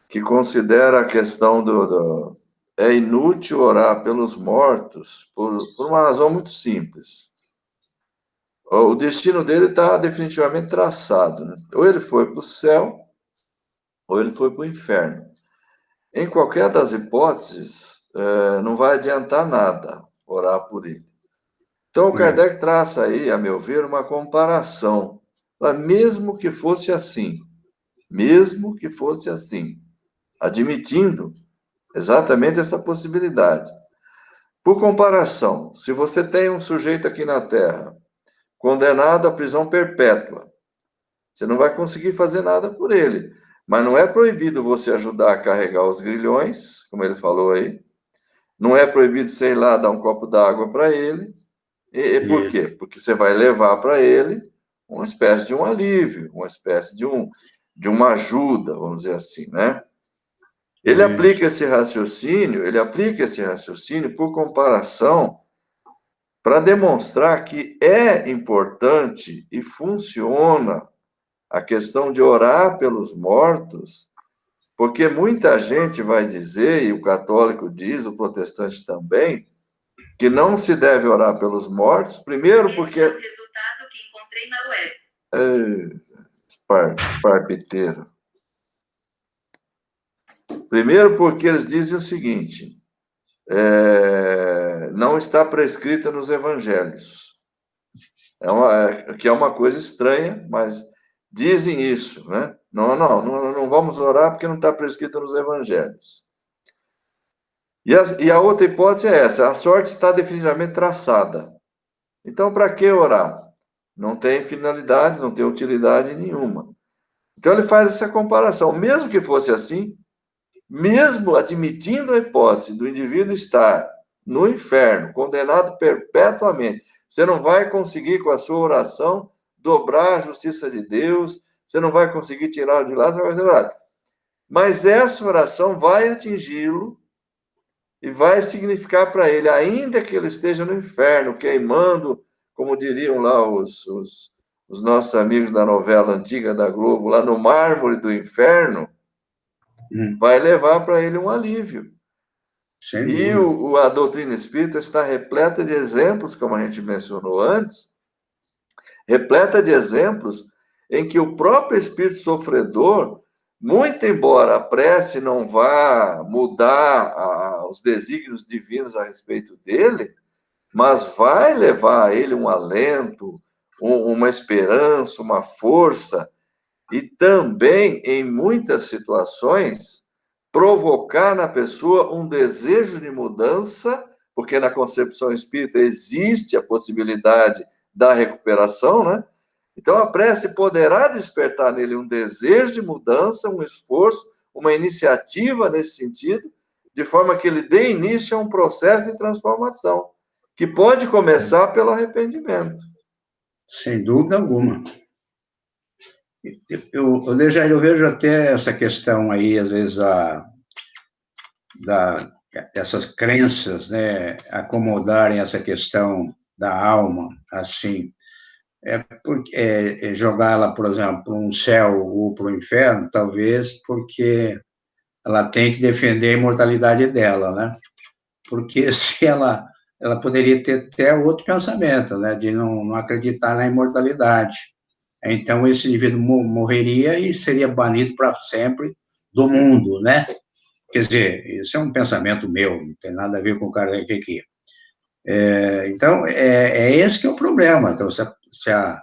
C: Que considera a questão é inútil orar pelos mortos por uma razão muito simples. O destino dele está definitivamente traçado, né? Ou ele foi para o céu, ou ele foi para o inferno. Em qualquer das hipóteses, não vai adiantar nada orar por ele. Então, o Kardec traça aí, a meu ver, uma comparação. Mesmo que fosse assim, admitindo exatamente essa possibilidade. Por comparação, se você tem um sujeito aqui na Terra condenado à prisão perpétua, você não vai conseguir fazer nada por ele. Mas não é proibido você ajudar a carregar os grilhões, como ele falou aí. Não é proibido, sei lá, dar um copo d'água para ele. E por quê? Porque você vai levar para ele uma espécie de um alívio, uma espécie de uma ajuda, vamos dizer assim, né? Ele aplica esse raciocínio por comparação para demonstrar que é importante e funciona a questão de orar pelos mortos, porque muita gente vai dizer, e o católico diz, o protestante também, que não se deve orar pelos mortos, primeiro porque... Esse é o resultado que encontrei na web. Parpiteiro. Primeiro porque eles dizem o seguinte, não está prescrita nos evangelhos. Que é uma coisa estranha, mas dizem isso, né? Não vamos orar porque não está prescrito nos evangelhos. E a outra hipótese é essa, a sorte está definitivamente traçada. Então, para que orar? Não tem finalidade, não tem utilidade nenhuma. Então, ele faz essa comparação. Mesmo que fosse assim, mesmo admitindo a hipótese do indivíduo estar no inferno, condenado perpetuamente, você não vai conseguir, com a sua oração, dobrar a justiça de Deus, você não vai conseguir tirá-lo de lá, não vai fazer nada. Mas essa oração vai atingi-lo e vai significar para ele, ainda que ele esteja no inferno, queimando, como diriam lá os nossos amigos da novela antiga da Globo, lá no mármore do inferno, vai levar para ele um alívio. E a doutrina espírita está repleta de exemplos, como a gente mencionou antes, repleta de exemplos em que o próprio espírito sofredor, muito embora a prece não vá mudar os desígnios divinos a respeito dele, mas vai levar a ele um alento, uma esperança, uma força, e também, em muitas situações, provocar na pessoa um desejo de mudança, porque na concepção espírita existe a possibilidade da recuperação, né? Então, a prece poderá despertar nele um desejo de mudança, um esforço, uma iniciativa nesse sentido, de forma que ele dê início a um processo de transformação, que pode começar pelo arrependimento.
B: Sem dúvida alguma. Eu vejo até essa questão aí, às vezes, essas crenças, né, acomodarem essa questão da alma, assim, jogá-la, por exemplo, para um céu ou para o inferno, talvez porque ela tem que defender a imortalidade dela, né? Porque se ela poderia ter até outro pensamento, né, de não acreditar na imortalidade. Então, esse indivíduo morreria e seria banido para sempre do mundo, né? Quer dizer, isso é um pensamento meu, não tem nada a ver com o cara aqui. Então, esse que é o problema. Então, se a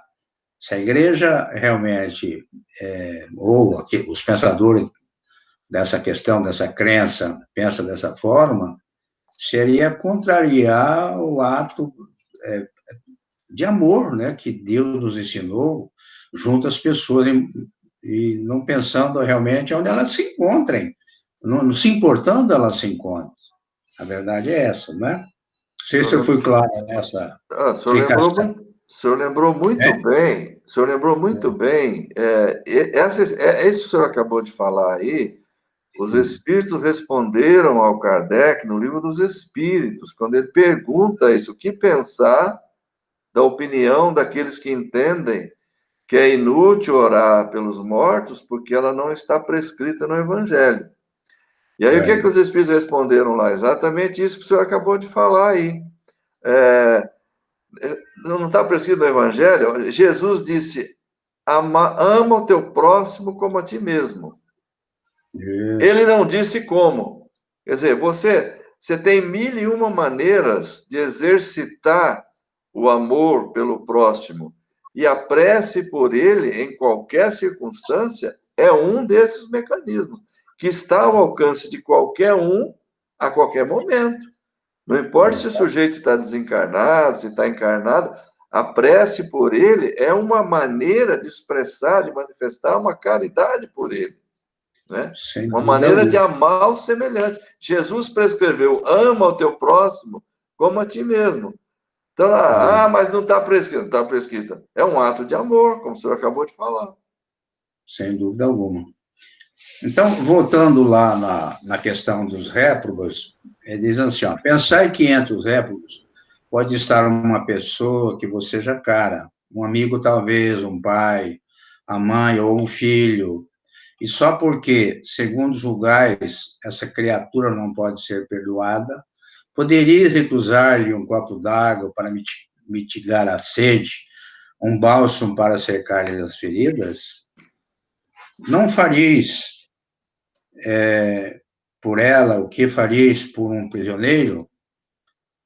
B: igreja realmente, ou os pensadores dessa questão, dessa crença, pensa dessa forma, seria contrariar o ato de amor, né, que Deus nos ensinou junto às pessoas, e não pensando realmente onde elas se encontrem, não se importando elas se encontram. A verdade é essa, né? Não sei se eu fui claro nessa explicação.
C: O senhor lembrou muito bem, o senhor lembrou muito bem, isso que o senhor acabou de falar aí, os espíritos responderam ao Kardec no Livro dos Espíritos, quando ele pergunta isso, o que pensar da opinião daqueles que entendem que é inútil orar pelos mortos porque ela não está prescrita no Evangelho. E aí, o que os Espíritos responderam lá? Exatamente isso que o senhor acabou de falar aí. Não está prescrito no Evangelho? Jesus disse, ama o teu próximo como a ti mesmo. Isso. Ele não disse como. Quer dizer, você tem 1001 maneiras de exercitar o amor pelo próximo. E a prece por ele, em qualquer circunstância, é um desses mecanismos, que está ao alcance de qualquer um, a qualquer momento. Não importa se o sujeito está desencarnado, se está encarnado, a prece por ele é uma maneira de expressar, de manifestar uma caridade por ele. Né? Uma maneira de amar o semelhante. Jesus prescreveu, ama o teu próximo como a ti mesmo. Então, mas não está prescrito. Não está prescrito. É um ato de amor, como o senhor acabou de falar.
B: Sem dúvida alguma. Então, voltando lá na questão dos réprobos, diz assim, pensar que entre os réprobos pode estar uma pessoa que você já cara, um amigo talvez, um pai, a mãe ou um filho, e só porque, segundo julgais, essa criatura não pode ser perdoada, poderia recusar-lhe um copo d'água para mitigar a sede, um bálsamo para secar-lhe as feridas? Não fareis por ela o que fareis por um prisioneiro?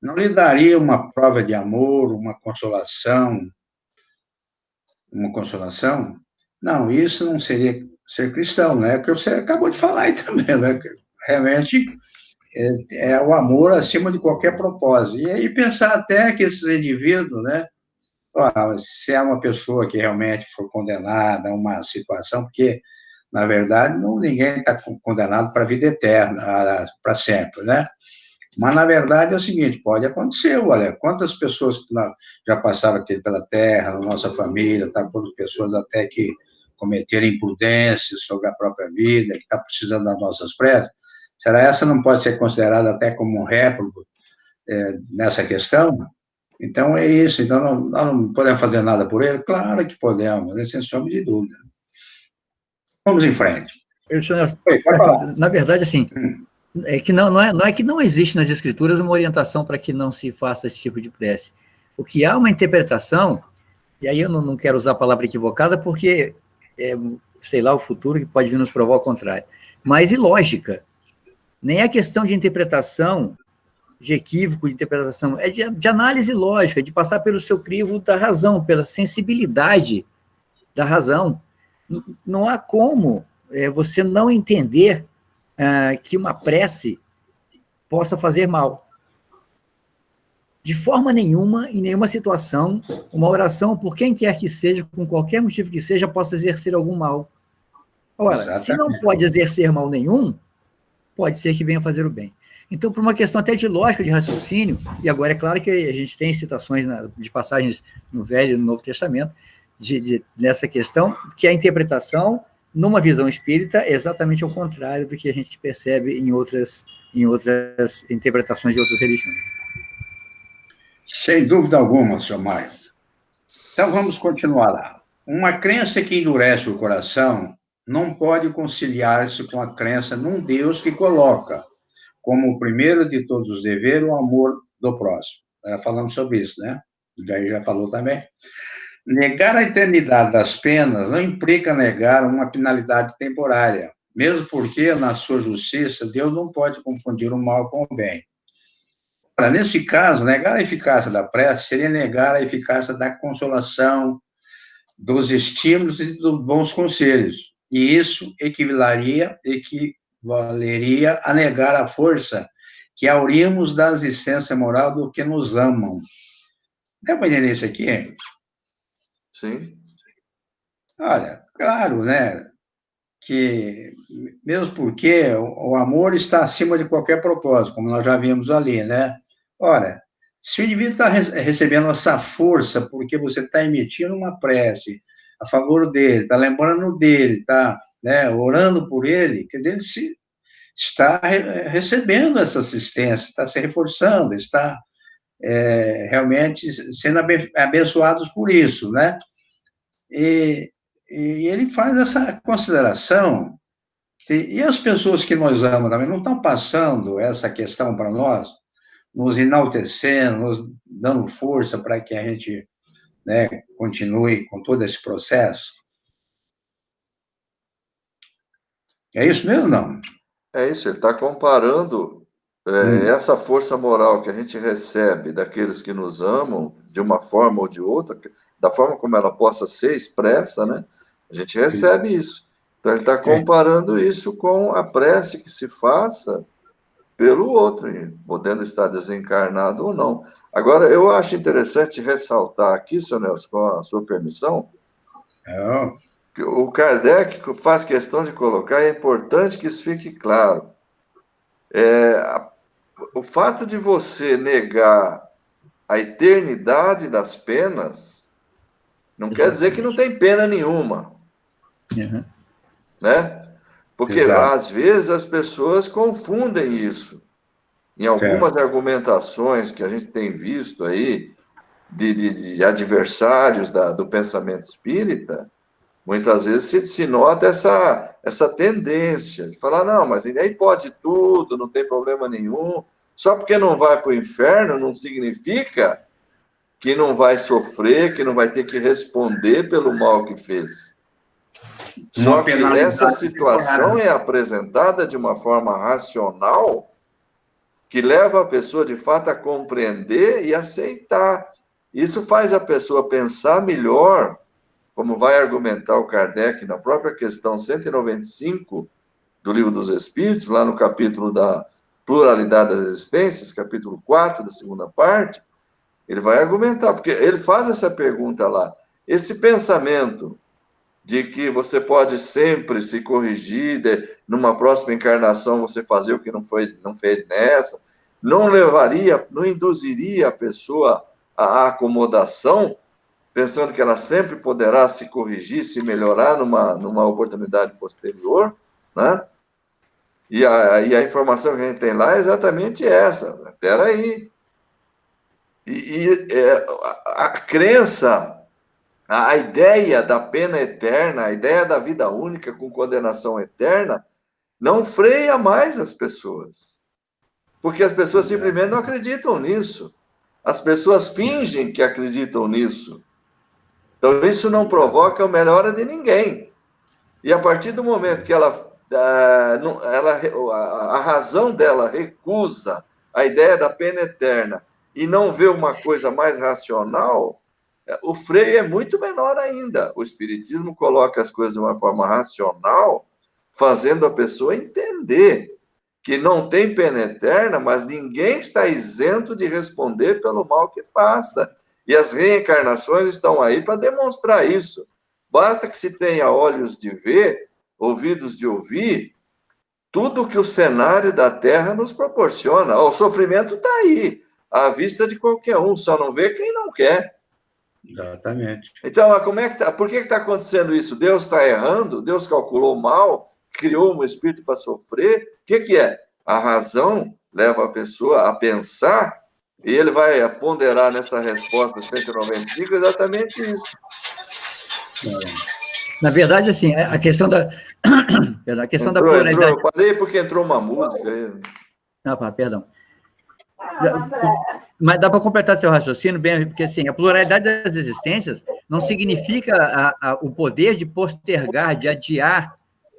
B: Não lhe daria uma prova de amor, uma consolação? Não, isso não seria ser cristão, né? O que você acabou de falar aí também, né? Realmente é o amor acima de qualquer propósito. E aí pensar até que esses indivíduos, né? Se é uma pessoa que realmente for condenada a uma situação, porque, na verdade, ninguém está condenado para a vida eterna, para sempre, né? Mas, na verdade, é o seguinte, pode acontecer, olha, quantas pessoas já passaram aqui pela Terra, na nossa família, foram pessoas até que cometeram imprudências sobre a própria vida, que está precisando das nossas preces. Será essa não pode ser considerada até como um réprobo nessa questão? Então, é isso. Então, nós não podemos fazer nada por ele? Claro que podemos, sem sombra de dúvida. Vamos em frente.
D: Na verdade, assim, É que não é que não existe nas escrituras uma orientação para que não se faça esse tipo de prece. O que há uma interpretação, e aí eu não quero usar a palavra equivocada, porque sei lá, o futuro que pode vir nos provar o contrário, mas ilógica. Nem é questão de interpretação, de equívoco de interpretação, é de análise lógica, de passar pelo seu crivo da razão, pela sensibilidade da razão. Não há como você não entender que uma prece possa fazer mal. De forma nenhuma, em nenhuma situação, uma oração, por quem quer que seja, com qualquer motivo que seja, possa exercer algum mal. Ora, exatamente. Se não pode exercer mal nenhum, pode ser que venha fazer o bem. Então, por uma questão até de lógica, de raciocínio, e agora é claro que a gente tem citações de passagens no Velho e no Novo Testamento, nessa questão, que a interpretação, numa visão espírita, é exatamente o contrário do que a gente percebe em outras interpretações de outras religiões.
B: Sem dúvida alguma, senhor Mário. Então, vamos continuar lá. Uma crença que endurece o coração não pode conciliar-se com a crença num Deus que coloca como o primeiro de todos os deveres o amor do próximo. Falamos sobre isso, né? Daí já falou também. Negar a eternidade das penas não implica negar uma penalidade temporária, mesmo porque, na sua justiça, Deus não pode confundir o mal com o bem. Nesse caso, negar a eficácia da prece seria negar a eficácia da consolação, dos estímulos e dos bons conselhos. E isso equivaleria a negar a força que aurimos da existência moral do que nos amam. Deu para entender isso aqui?
C: Sim.
B: Olha, claro, né? Que mesmo porque o amor está acima de qualquer propósito, como nós já vimos ali, né? Ora, se o indivíduo está recebendo essa força porque você está emitindo uma prece a favor dele, está lembrando dele, está, né, orando por ele, quer dizer, ele está recebendo essa assistência, está se reforçando, está realmente sendo abençoado por isso, né? E ele faz essa consideração, e as pessoas que nós amamos também não estão passando essa questão para nós, nos enaltecendo, nos dando força para que a gente, né, continue com todo esse processo. É isso mesmo, não?
C: É isso, ele está comparando essa força moral que a gente recebe daqueles que nos amam, de uma forma ou de outra, da forma como ela possa ser expressa, né? A gente recebe isso. Então, ele está comparando isso com a prece que se faça pelo outro, podendo estar desencarnado ou não. Agora, eu acho interessante ressaltar aqui, senhor Nelson, com a sua permissão, que o Kardec faz questão de colocar, é importante que isso fique claro. O fato de você negar a eternidade das penas não quer dizer que não tem pena nenhuma.
D: Uhum.
C: Né? Porque, às vezes, as pessoas confundem isso. Em algumas argumentações que a gente tem visto aí, de adversários do pensamento espírita, muitas vezes se nota essa tendência de falar, não, mas aí pode tudo, não tem problema nenhum. Só porque não vai para o inferno não significa que não vai sofrer, que não vai ter que responder pelo mal que fez. Só que essa situação é apresentada de uma forma racional que leva a pessoa, de fato, a compreender e aceitar. Isso faz a pessoa pensar melhor, como vai argumentar o Kardec na própria questão 195 do Livro dos Espíritos, lá no capítulo da pluralidade das existências, capítulo 4, da segunda parte, ele vai argumentar, porque ele faz essa pergunta lá. Esse pensamento de que você pode sempre se corrigir, numa próxima encarnação você fazer o que não fez nessa, não induziria a pessoa à acomodação, pensando que ela sempre poderá se corrigir, se melhorar numa oportunidade posterior, né? E a informação que a gente tem lá é exatamente essa. Espera aí. A crença, a ideia da pena eterna, a ideia da vida única com condenação eterna, não freia mais as pessoas. Porque as pessoas simplesmente não acreditam nisso. As pessoas fingem que acreditam nisso. Então, isso não provoca a melhora de ninguém. E a partir do momento que a razão dela recusa a ideia da pena eterna e não vê uma coisa mais racional, o freio é muito menor ainda. O Espiritismo coloca as coisas de uma forma racional, fazendo a pessoa entender que não tem pena eterna, mas ninguém está isento de responder pelo mal que faça. E as reencarnações estão aí para demonstrar isso. Basta que se tenha olhos de ver, ouvidos de ouvir, tudo que o cenário da Terra nos proporciona. O sofrimento está aí, à vista de qualquer um, só não vê quem não quer.
B: Exatamente.
C: Então, como é que tá? Por que está acontecendo isso? Deus está errando? Deus calculou mal? Criou um espírito para sofrer? O que é? A razão leva a pessoa a pensar, e ele vai ponderar nessa resposta 195 exatamente isso.
D: Na verdade, assim, a questão da pluralidade...
C: Eu parei porque entrou uma música aí.
D: Perdão. Mas dá para completar seu raciocínio bem, porque assim, a pluralidade das existências não significa o poder de postergar, de adiar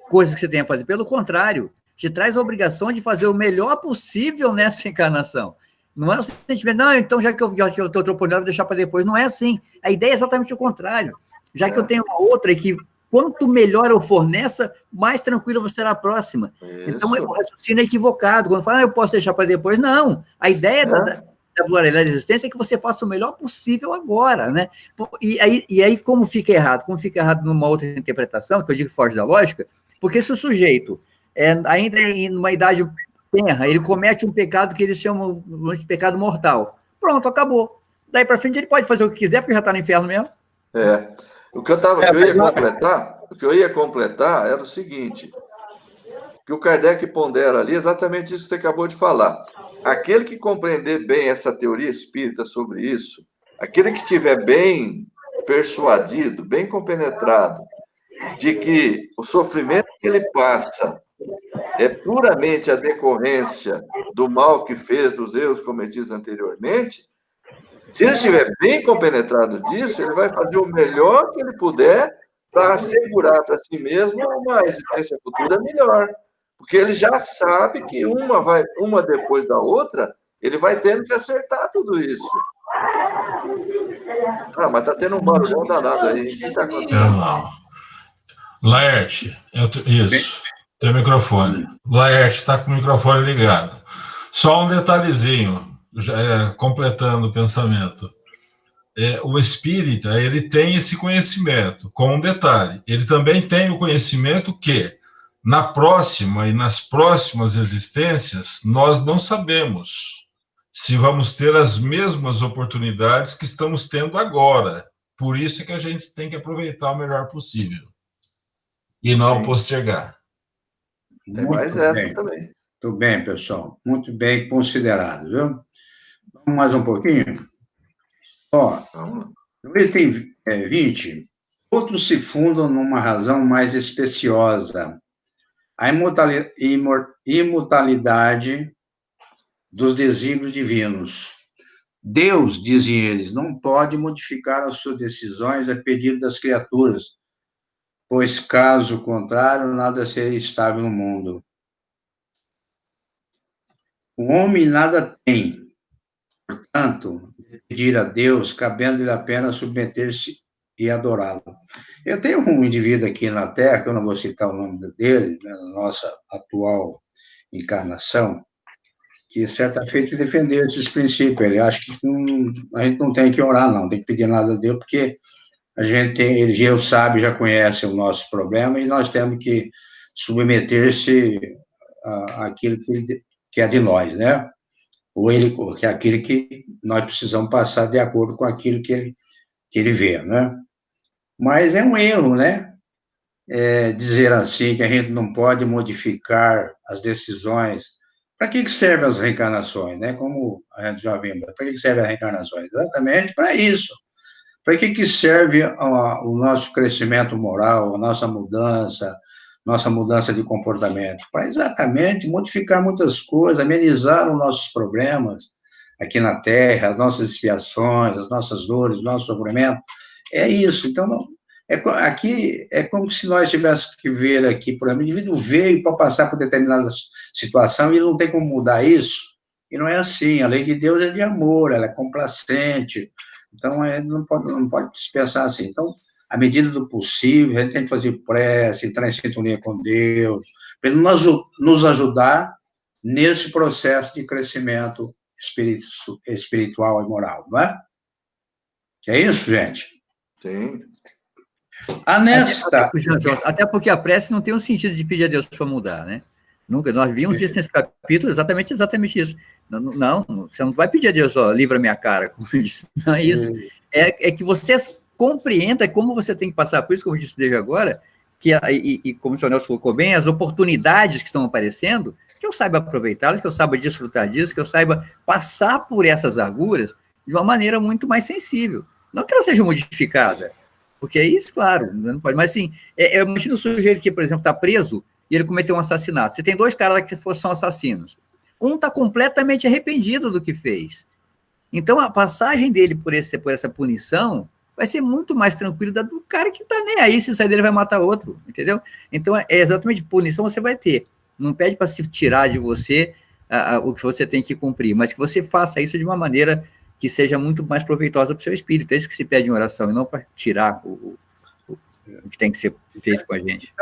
D: coisas que você tem a fazer. Pelo contrário, te traz a obrigação de fazer o melhor possível nessa encarnação. Não é o sentimento, não, então já que eu estou propondo, vou deixar para depois. Não é assim. A ideia é exatamente o contrário. Já que eu tenho uma outra e que quanto melhor eu for nessa, mais tranquilo você será a próxima. Isso. Então, o raciocínio é equivocado. Quando fala, eu posso deixar para depois. Não. A ideia da pluralidade da existência é que você faça o melhor possível agora, né? E aí como fica errado? Como fica errado numa outra interpretação, que eu digo foge da lógica, porque se o sujeito, ainda em uma idade tenra, ele comete um pecado que eles chamam de pecado mortal. Pronto, acabou. Daí para frente ele pode fazer o que quiser, porque já está no inferno mesmo.
C: O que eu ia completar era o seguinte, que o Kardec pondera ali exatamente isso que você acabou de falar. Aquele que compreender bem essa teoria espírita sobre isso, aquele que estiver bem persuadido, bem compenetrado, de que o sofrimento que ele passa é puramente a decorrência do mal que fez, dos erros cometidos anteriormente, se ele estiver bem compenetrado disso, ele vai fazer o melhor que ele puder para assegurar para si mesmo uma existência futura melhor. Porque ele já sabe que uma depois da outra, ele vai tendo que acertar tudo isso. Mas está tendo um barulhão danado aí. O que está acontecendo?
F: Não. Laerte, isso, tem microfone. Laerte está com o microfone ligado. Só um detalhezinho, completando o pensamento. O espírita, ele tem esse conhecimento, com um detalhe. Ele também tem o conhecimento que, na próxima e nas próximas existências, nós não sabemos se vamos ter as mesmas oportunidades que estamos tendo agora. Por isso é que a gente tem que aproveitar o melhor possível. E não postergar.
C: Tem mais essa também.
B: Muito bem, pessoal. Muito bem considerado, viu? Vamos mais um pouquinho? No item 20, outros se fundam numa razão mais especiosa. A imortalidade dos desígnios divinos. Deus, dizem eles, não pode modificar as suas decisões a pedido das criaturas, pois, caso contrário, nada seria estável no mundo. O homem nada tem, portanto, pedir a Deus, cabendo-lhe apenas submeter-se e adorá-lo. Eu tenho um indivíduo aqui na Terra, que eu não vou citar o nome dele, na nossa atual encarnação, que certa feita defendeu esses princípios. Ele acha que a gente não tem que orar, não, tem que pedir nada a Deus, porque ele já sabe, já conhece o nosso problema, e nós temos que submeter-se àquilo que é de nós, né? Ou que é aquilo que nós precisamos passar de acordo com aquilo que ele vê, né? Mas é um erro, né? Dizer assim que a gente não pode modificar as decisões. Para que servem as reencarnações, né? Como a gente já viu, para que servem as reencarnações? Exatamente para isso. Para que serve o nosso crescimento moral, a nossa mudança, nossa mudança de comportamento, para exatamente modificar muitas coisas, amenizar os nossos problemas aqui na Terra, as nossas expiações, as nossas dores, o nosso sofrimento. É isso. Então, aqui é como se nós tivéssemos que ver aqui, por exemplo, o indivíduo veio para passar por determinada situação e ele não tem como mudar isso. E não é assim. A lei de Deus é de amor, ela é complacente. Então, não pode se pensar assim. Então, à medida do possível, a gente tem que fazer prece, entrar em sintonia com Deus, para Ele nos ajudar nesse processo de crescimento espiritual e moral, não é? É isso, gente?
C: Sim.
D: Até porque a prece não tem um sentido de pedir a Deus para mudar, né? Nunca. Nós vimos isso nesse capítulo, exatamente isso. Não, você não vai pedir a Deus, ó, livra minha cara, como eu disse. Não é isso. É que você compreenda como você tem que passar por isso, como eu disse desde agora, e como o senhor Nelson colocou bem, as oportunidades que estão aparecendo, que eu saiba aproveitá-las, que eu saiba desfrutar disso, que eu saiba passar por essas agulhas de uma maneira muito mais sensível. Não que ela seja modificada, porque isso, claro, não pode. Mas, assim, eu imagino o sujeito que, por exemplo, está preso e ele cometeu um assassinato. Você tem dois caras que são assassinos. Um está completamente arrependido do que fez. Então, a passagem dele por essa punição vai ser muito mais tranquila do cara que está nem aí, se sair dele vai matar outro, entendeu? Então, é exatamente punição você vai ter. Não pede para se tirar de você o que você tem que cumprir, mas que você faça isso de uma maneira que seja muito mais proveitosa para o seu espírito. É isso que se pede em oração, e não para tirar o que tem que ser feito com a gente.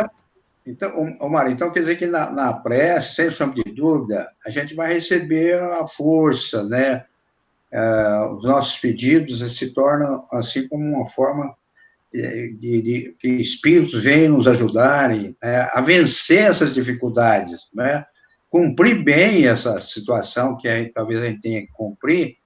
B: Então, Mário, então quer dizer que na prece, sem sombra de dúvida, a gente vai receber a força, né? Os nossos pedidos se tornam assim como uma forma de que espíritos venham nos ajudarem a vencer essas dificuldades, né? Cumprir bem essa situação que talvez a gente tenha que cumprir,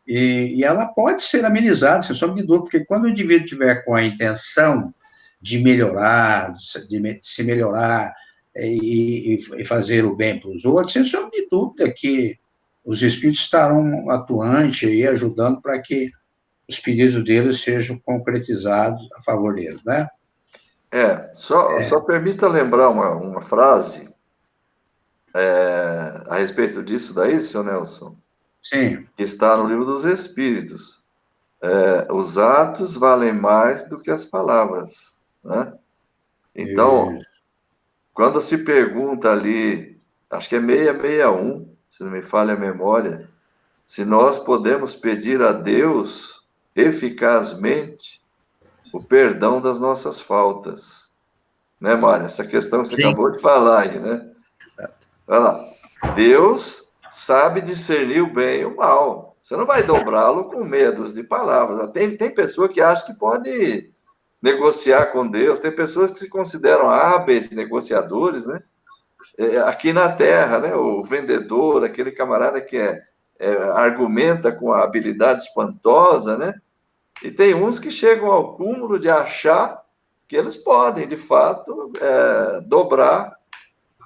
B: e ela pode ser amenizada, sem sombra de dúvida, porque quando o indivíduo tiver com a intenção de melhorar, de se melhorar e fazer o bem para os outros, sem sombra de dúvida que os espíritos estarão atuantes aí, ajudando para que os pedidos deles sejam concretizados a favor deles, né?
C: Só permita lembrar uma frase a respeito disso daí, senhor Nelson.
B: Sim.
C: Que está no Livro dos Espíritos. Os atos valem mais do que as palavras, né? Então, quando se pergunta ali, acho que é 661, se não me falha a memória, se nós podemos pedir a Deus eficazmente o perdão das nossas faltas. Né, Mário? Essa questão que você acabou de falar aí, né?
D: Exato.
C: Olha lá. Deus sabe discernir o bem e o mal. Você não vai dobrá-lo com medos de palavras. Tem pessoa que acha que pode negociar com Deus, tem pessoas que se consideram hábeis negociadores, né? Aqui na Terra, né? O vendedor, aquele camarada que argumenta com a habilidade espantosa, né? E tem uns que chegam ao cúmulo de achar que eles podem, de fato, dobrar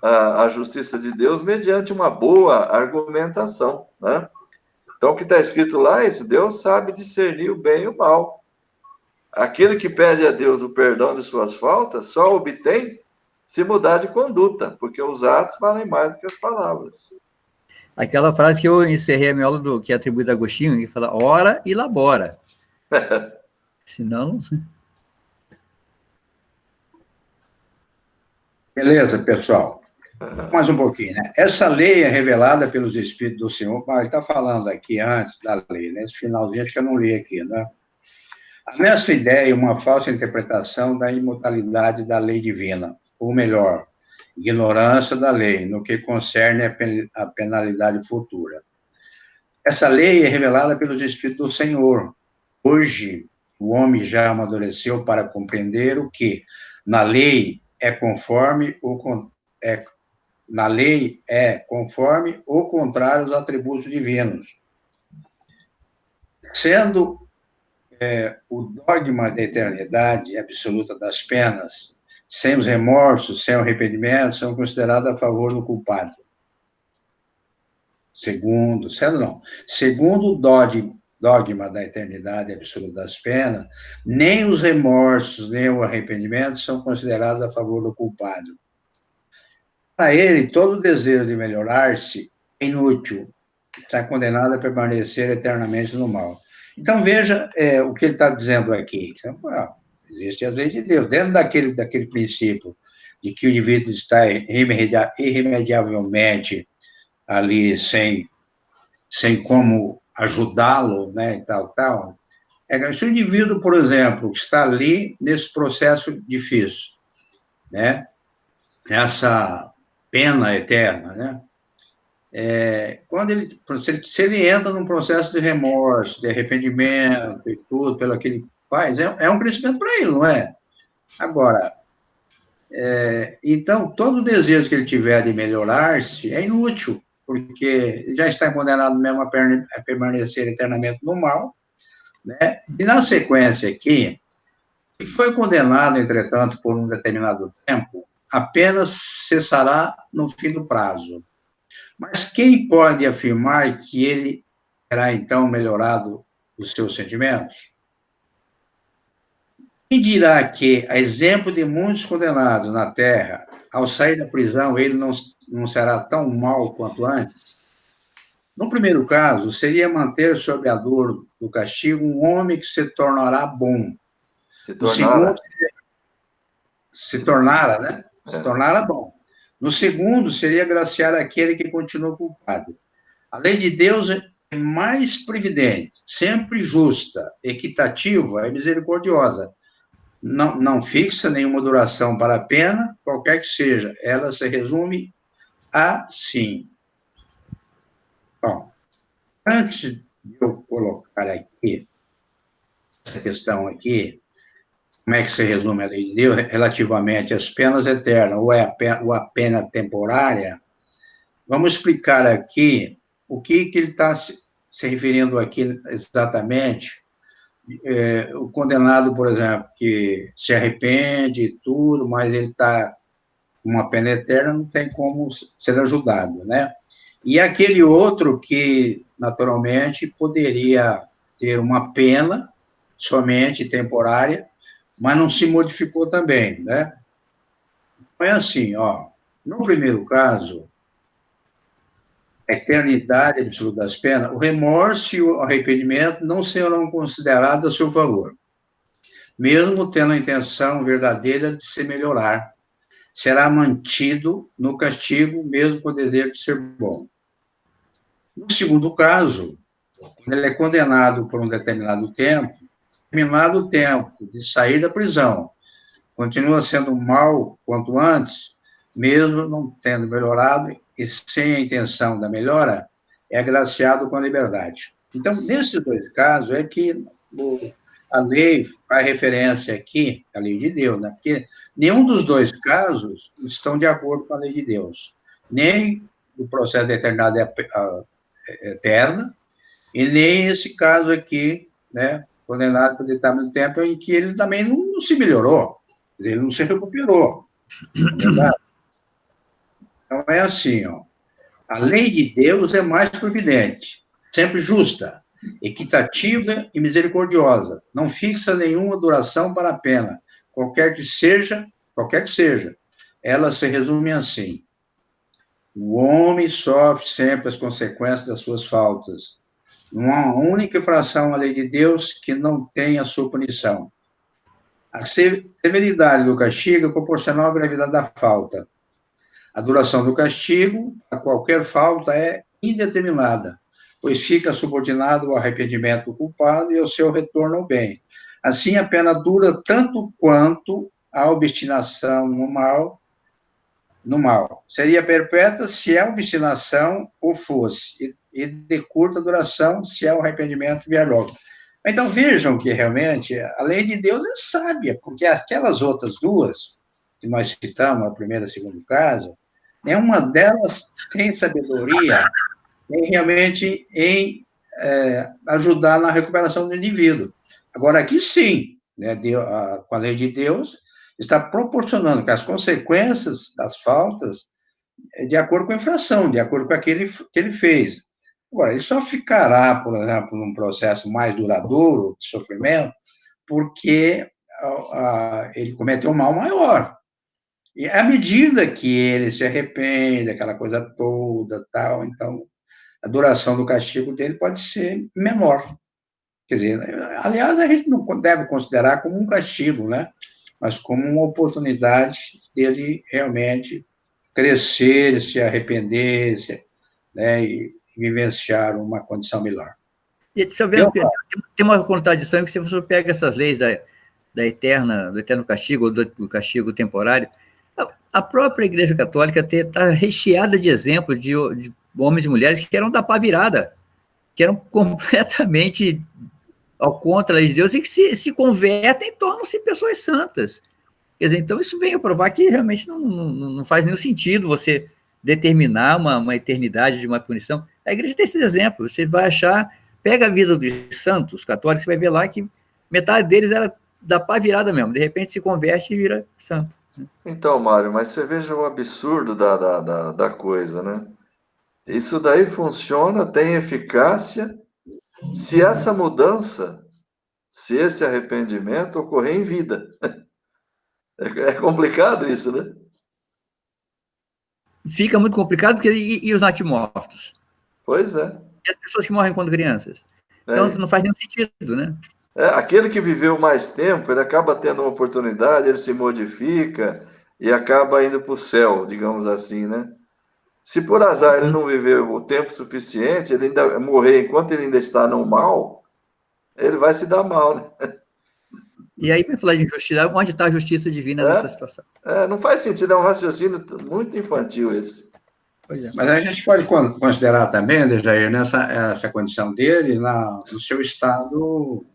C: a justiça de Deus mediante uma boa argumentação, né? Então, o que está escrito lá é isso: Deus sabe discernir o bem e o mal. Aquele que pede a Deus o perdão de suas faltas só obtém se mudar de conduta, porque os atos valem mais do que as palavras.
D: Aquela frase que eu encerrei a minha aula que é atribuída a Agostinho, que fala, ora e labora. Senão...
B: Beleza, pessoal. Mais um pouquinho, né? Essa lei é revelada pelos Espíritos do Senhor. Ele está falando aqui antes da lei, né? Esse finalzinho acho que eu não li aqui, né? Nessa ideia, uma falsa interpretação da imortalidade da lei divina, ou melhor, ignorância da lei, no que concerne a penalidade futura. Essa lei é revelada pelos Espíritos do Senhor. Hoje, o homem já amadureceu para compreender o que na lei é conforme ou contrário aos atributos divinos. Sendo o dogma da eternidade absoluta das penas, sem os remorsos, sem o arrependimento, são considerados a favor do culpado. Segundo o dogma da eternidade absoluta das penas, nem os remorsos, nem o arrependimento são considerados a favor do culpado. Para ele, todo desejo de melhorar-se é inútil, está condenado a permanecer eternamente no mal. Então, veja o que ele está dizendo aqui. Então, existe as leis de Deus. Dentro daquele princípio de que o indivíduo está irremediavelmente ali sem como ajudá-lo, né, e tal. Se o indivíduo, por exemplo, que está ali nesse processo difícil, né, essa pena eterna, né, se ele entra num processo de remorso, de arrependimento e tudo, pelo que ele faz, é um crescimento para ele, não é? Agora, então, todo desejo que ele tiver de melhorar-se é inútil, porque ele já está condenado mesmo a permanecer eternamente no mal, né? E, na sequência aqui, se foi condenado, entretanto, por um determinado tempo, apenas cessará no fim do prazo. Mas quem pode afirmar que ele terá, então, melhorado os seus sentimentos? Quem dirá que, a exemplo de muitos condenados na Terra, ao sair da prisão, ele não será tão mal quanto antes? No primeiro caso, seria manter sob a dor do castigo um homem que se tornará bom. No segundo, se tornara, né? Se tornara bom. No segundo, seria agraciar aquele que continua culpado. A lei de Deus é mais previdente, sempre justa, equitativa e misericordiosa. Não fixa nenhuma duração para a pena, qualquer que seja. Ela se resume assim. Bom, antes de eu colocar aqui, essa questão aqui, como é que se resume a lei de Deus relativamente às penas eternas ou a pena temporária, vamos explicar aqui o que ele está se referindo aqui exatamente. O condenado, por exemplo, que se arrepende e tudo, mas ele está com uma pena eterna, não tem como ser ajudado, né? E aquele outro que, naturalmente, poderia ter uma pena somente temporária, mas não se modificou também, né? Então, é assim, no primeiro caso, a eternidade absoluta das penas, o remorso e o arrependimento não serão considerados a seu favor, mesmo tendo a intenção verdadeira de se melhorar, será mantido no castigo, mesmo com o desejo de ser bom. No segundo caso, quando ele é condenado por um determinado tempo de sair da prisão, continua sendo mal quanto antes, mesmo não tendo melhorado e sem a intenção da melhora, é agraciado com a liberdade. Então, nesses dois casos, é que a lei faz referência aqui, a lei de Deus, né? Porque nenhum dos dois casos estão de acordo com a lei de Deus. Nem o processo de eternidade eterna, e nem esse caso aqui, né, condenado por determinado tempo, em que ele também não se melhorou, ele não se recuperou. Verdade? Então, é assim, a lei de Deus é mais providente, sempre justa, equitativa e misericordiosa, não fixa nenhuma duração para a pena, qualquer que seja, ela se resume assim: o homem sofre sempre as consequências das suas faltas. Não há uma única infração à lei de Deus que não tenha a sua punição. A severidade do castigo é proporcional à gravidade da falta. A duração do castigo a qualquer falta é indeterminada, pois fica subordinado ao arrependimento do culpado e ao seu retorno ao bem. Assim, a pena dura tanto quanto a obstinação no mal. Seria perpétua se a obstinação o fosse, e de curta duração se o arrependimento vier logo. Então, vejam que, realmente, a lei de Deus é sábia, porque aquelas outras duas, que nós citamos, a primeira e a segundo caso, nenhuma delas tem sabedoria realmente em ajudar na recuperação do indivíduo. Agora, aqui sim, né, com a lei de Deus, está proporcionando que as consequências das faltas de acordo com a infração, de acordo com aquilo que ele fez. Agora, ele só ficará, por exemplo, num processo mais duradouro de sofrimento, porque ele cometeu um mal maior. E à medida que ele se arrepende, aquela coisa toda, tal, então a duração do castigo dele pode ser menor. Quer dizer, aliás, a gente não deve considerar como um castigo, né? Mas como uma oportunidade dele realmente crescer, se arrepender, né? E vivenciar uma condição melhor.
D: E você vê, tem uma contradição que se você pega essas leis do eterno castigo, ou do castigo temporário, a própria Igreja Católica está recheada de exemplos de homens e mulheres que eram da pá virada, que eram completamente ao contra de Deus e que se convertem e tornam-se pessoas santas. Quer dizer, então isso vem a provar que realmente não faz nenhum sentido você determinar uma eternidade de uma punição. A Igreja tem esses exemplos, você vai achar, pega a vida dos santos católicos, você vai ver lá que metade deles era da pá virada mesmo, de repente se converte e vira santo.
C: Então, Mário, mas você veja o absurdo da coisa, né? Isso daí funciona, tem eficácia, se essa mudança, se esse arrependimento ocorrer em vida. É complicado isso, né?
D: Fica muito complicado, porque e os natimortos?
C: Pois é.
D: E as pessoas que morrem quando crianças? Então, não faz nenhum sentido, né?
C: Aquele que viveu mais tempo, ele acaba tendo uma oportunidade, ele se modifica e acaba indo para o céu, digamos assim, né? Se por azar ele não viveu o tempo suficiente, ele ainda morrer enquanto ele ainda está no mal, ele vai se dar mal, né?
D: E aí, para falar de injustiça, onde está a justiça divina nessa situação?
C: Não faz sentido, é um raciocínio muito infantil esse.
B: Pois é. Mas a gente pode considerar também, Dejair, essa condição dele no seu estado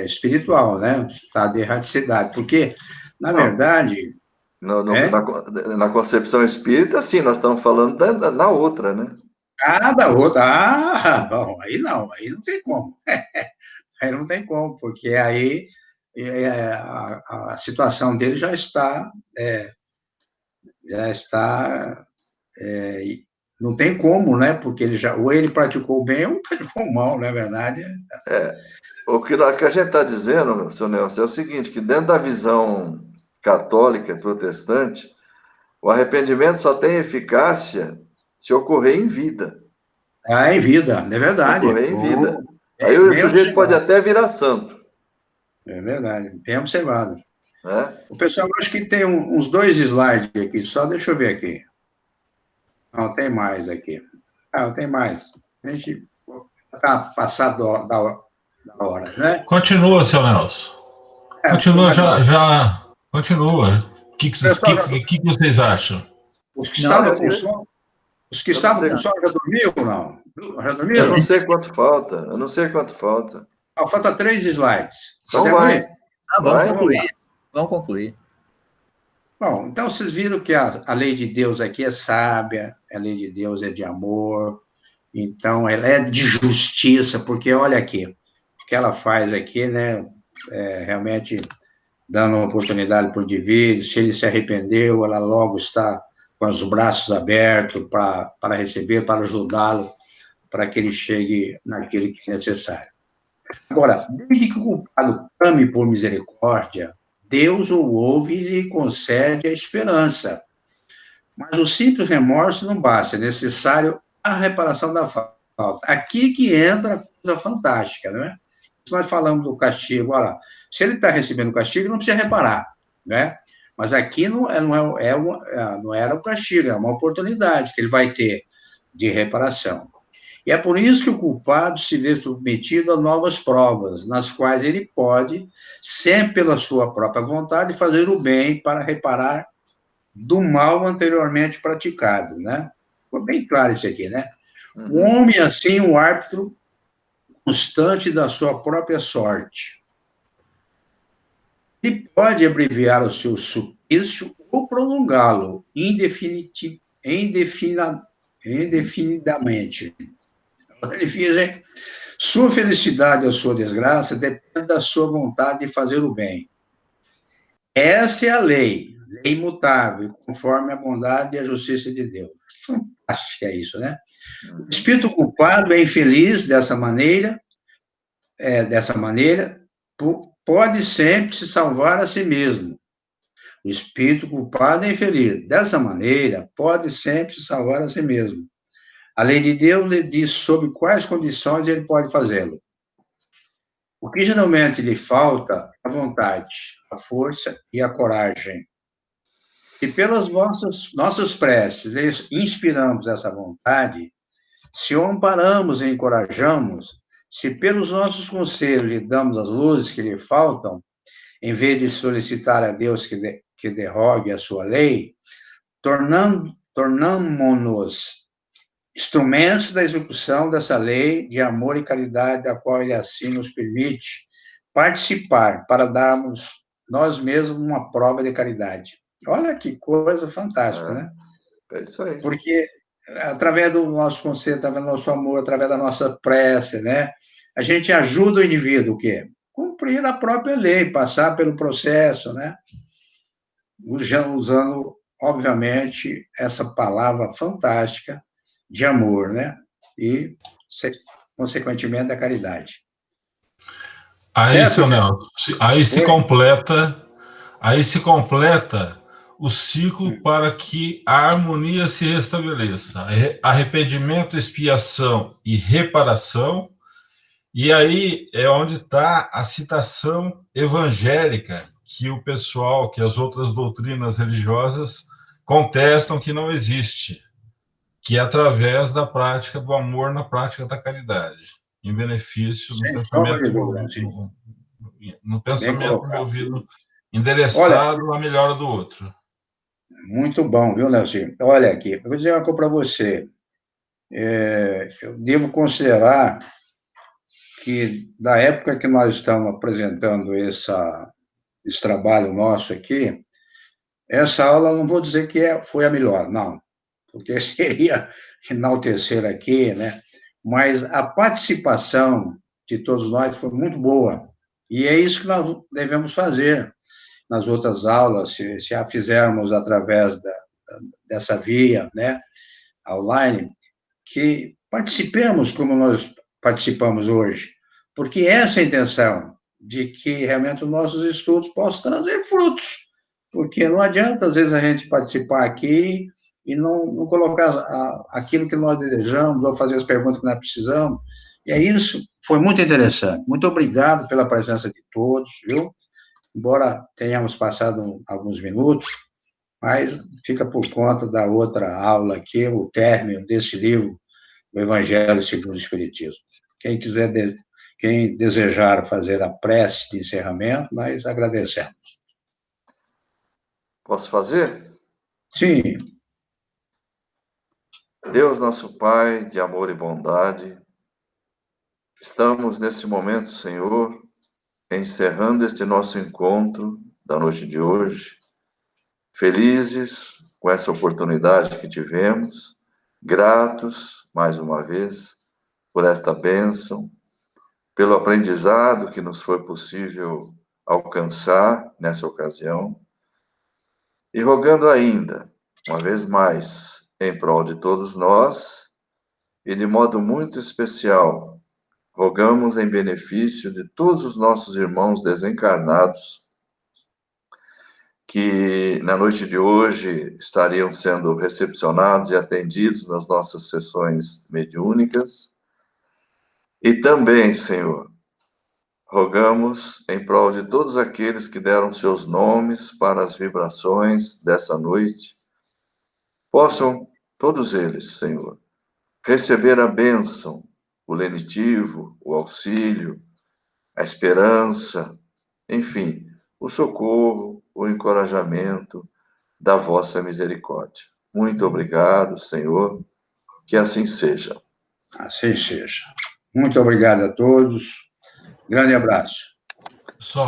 B: espiritual, né? Estado de erraticidade, porque, na verdade...
C: Na concepção espírita, sim, nós estamos falando na outra, né?
B: Da outra. Bom, aí não tem como. Aí não tem como, porque aí a situação dele já está não tem como, né? Porque ou ele praticou bem ou praticou mal, na verdade.
C: O que a gente está dizendo, senhor Nelson, é o seguinte, que dentro da visão católica, protestante, o arrependimento só tem eficácia se ocorrer em vida.
B: Em vida, é verdade.
C: Ocorrer em vida. Aí o sujeito pode até virar santo.
B: É verdade, bem observado. O pessoal, acho que tem uns 2 slides aqui, só deixa eu ver aqui. Não, tem mais aqui. Não, tem mais. A gente está passado da hora, né?
F: Continua, seu Nelson. Continua, continua. O que vocês acham?
B: Os que estavam com sono, já dormiram ou não? Já dormiram?
C: Eu não sei quanto falta.
B: Falta 3 slides.
C: Então vai.
D: Vamos concluir.
B: Bom, então vocês viram que a lei de Deus aqui é sábia, a lei de Deus é de amor, então ela é de justiça, porque olha aqui, o que ela faz aqui, né, realmente dando uma oportunidade para o indivíduo, se ele se arrependeu, ela logo está com os braços abertos para receber, para ajudá-lo, para que ele chegue naquilo que é necessário. Agora, desde que o culpado clame por misericórdia, Deus o ouve e lhe concede a esperança. Mas o simples remorso não basta, é necessário a reparação da falta. Aqui que entra a coisa fantástica, né? Se nós falamos do castigo, olha, se ele está recebendo castigo, não precisa reparar, né? Mas aqui não era o castigo, é uma oportunidade que ele vai ter de reparação. E é por isso que o culpado se vê submetido a novas provas, nas quais ele pode, sempre pela sua própria vontade, fazer o bem para reparar do mal anteriormente praticado, né? Ficou bem claro isso aqui, né? O homem, assim, o árbitro constante da sua própria sorte. Ele pode abreviar o seu suplício ou prolongá-lo indefinidamente. Ele diz, hein? Sua felicidade ou sua desgraça depende da sua vontade de fazer o bem. Essa é a lei imutável, conforme a bondade e a justiça de Deus. Fantástico é isso, né? O espírito culpado é infeliz dessa maneira, pode sempre se salvar a si mesmo. O espírito culpado é infeliz. Dessa maneira, pode sempre se salvar a si mesmo. A lei de Deus lhe diz sob quais condições ele pode fazê-lo. O que geralmente lhe falta é a vontade, a força e a coragem. Se pelas nossas preces inspiramos essa vontade, se o amparamos e encorajamos, se pelos nossos conselhos lhe damos as luzes que lhe faltam, em vez de solicitar a Deus que derrogue a sua lei, tornamo-nos instrumentos da execução dessa lei de amor e caridade, da qual ele assim nos permite participar, para darmos nós mesmos uma prova de caridade. Olha que coisa fantástica, né?
C: É isso aí.
B: Porque através do nosso conselho, através do nosso amor, através da nossa prece, né? A gente ajuda o indivíduo o quê? Cumprir a própria lei, passar pelo processo, né? Usando, obviamente, essa palavra fantástica de amor, né? E, consequentemente, da caridade.
F: Aí, seu Nelson, aí se completa o ciclo para que a harmonia se restabeleça. Arrependimento, expiação e reparação. E aí é onde está a citação evangélica que o pessoal, que as outras doutrinas religiosas contestam que não existe, que é através da prática do amor na prática da caridade, em benefício do pensamento envolvido, endereçado à melhora do outro.
B: Muito bom, viu, Nelson? Olha aqui, eu vou dizer uma coisa para você. Eu devo considerar que, da época que nós estamos apresentando esse trabalho nosso aqui, essa aula, não vou dizer que foi a melhor, não, porque seria enaltecer aqui, né? Mas a participação de todos nós foi muito boa, e é isso que nós devemos fazer nas outras aulas, se a fizermos através dessa via, né, online, que participemos como nós participamos hoje, porque essa é a intenção, de que realmente os nossos estudos possam trazer frutos, porque não adianta, às vezes, a gente participar aqui e não colocar aquilo que nós desejamos, ou fazer as perguntas que nós precisamos, e é isso, foi muito interessante. Muito obrigado pela presença de todos, viu? Embora tenhamos passado alguns minutos, mas fica por conta da outra aula aqui, o término desse livro, o Evangelho segundo o Espiritismo. Quem desejar fazer a prece de encerramento, nós agradecemos.
C: Posso fazer?
B: Sim.
C: Deus, nosso Pai, de amor e bondade, estamos nesse momento, Senhor, encerrando este nosso encontro da noite de hoje, felizes com essa oportunidade que tivemos, gratos, mais uma vez, por esta bênção, pelo aprendizado que nos foi possível alcançar nessa ocasião, e rogando ainda, uma vez mais, em prol de todos nós, e de modo muito especial, rogamos em benefício de todos os nossos irmãos desencarnados, que na noite de hoje estariam sendo recepcionados e atendidos nas nossas sessões mediúnicas. E também, Senhor, rogamos em prol de todos aqueles que deram seus nomes para as vibrações dessa noite, possam todos eles, Senhor, receber a bênção, o lenitivo, o auxílio, a esperança, enfim, o socorro, o encorajamento da vossa misericórdia. Muito obrigado, Senhor, que assim seja.
B: Assim seja. Muito obrigado a todos. Grande abraço.
F: Só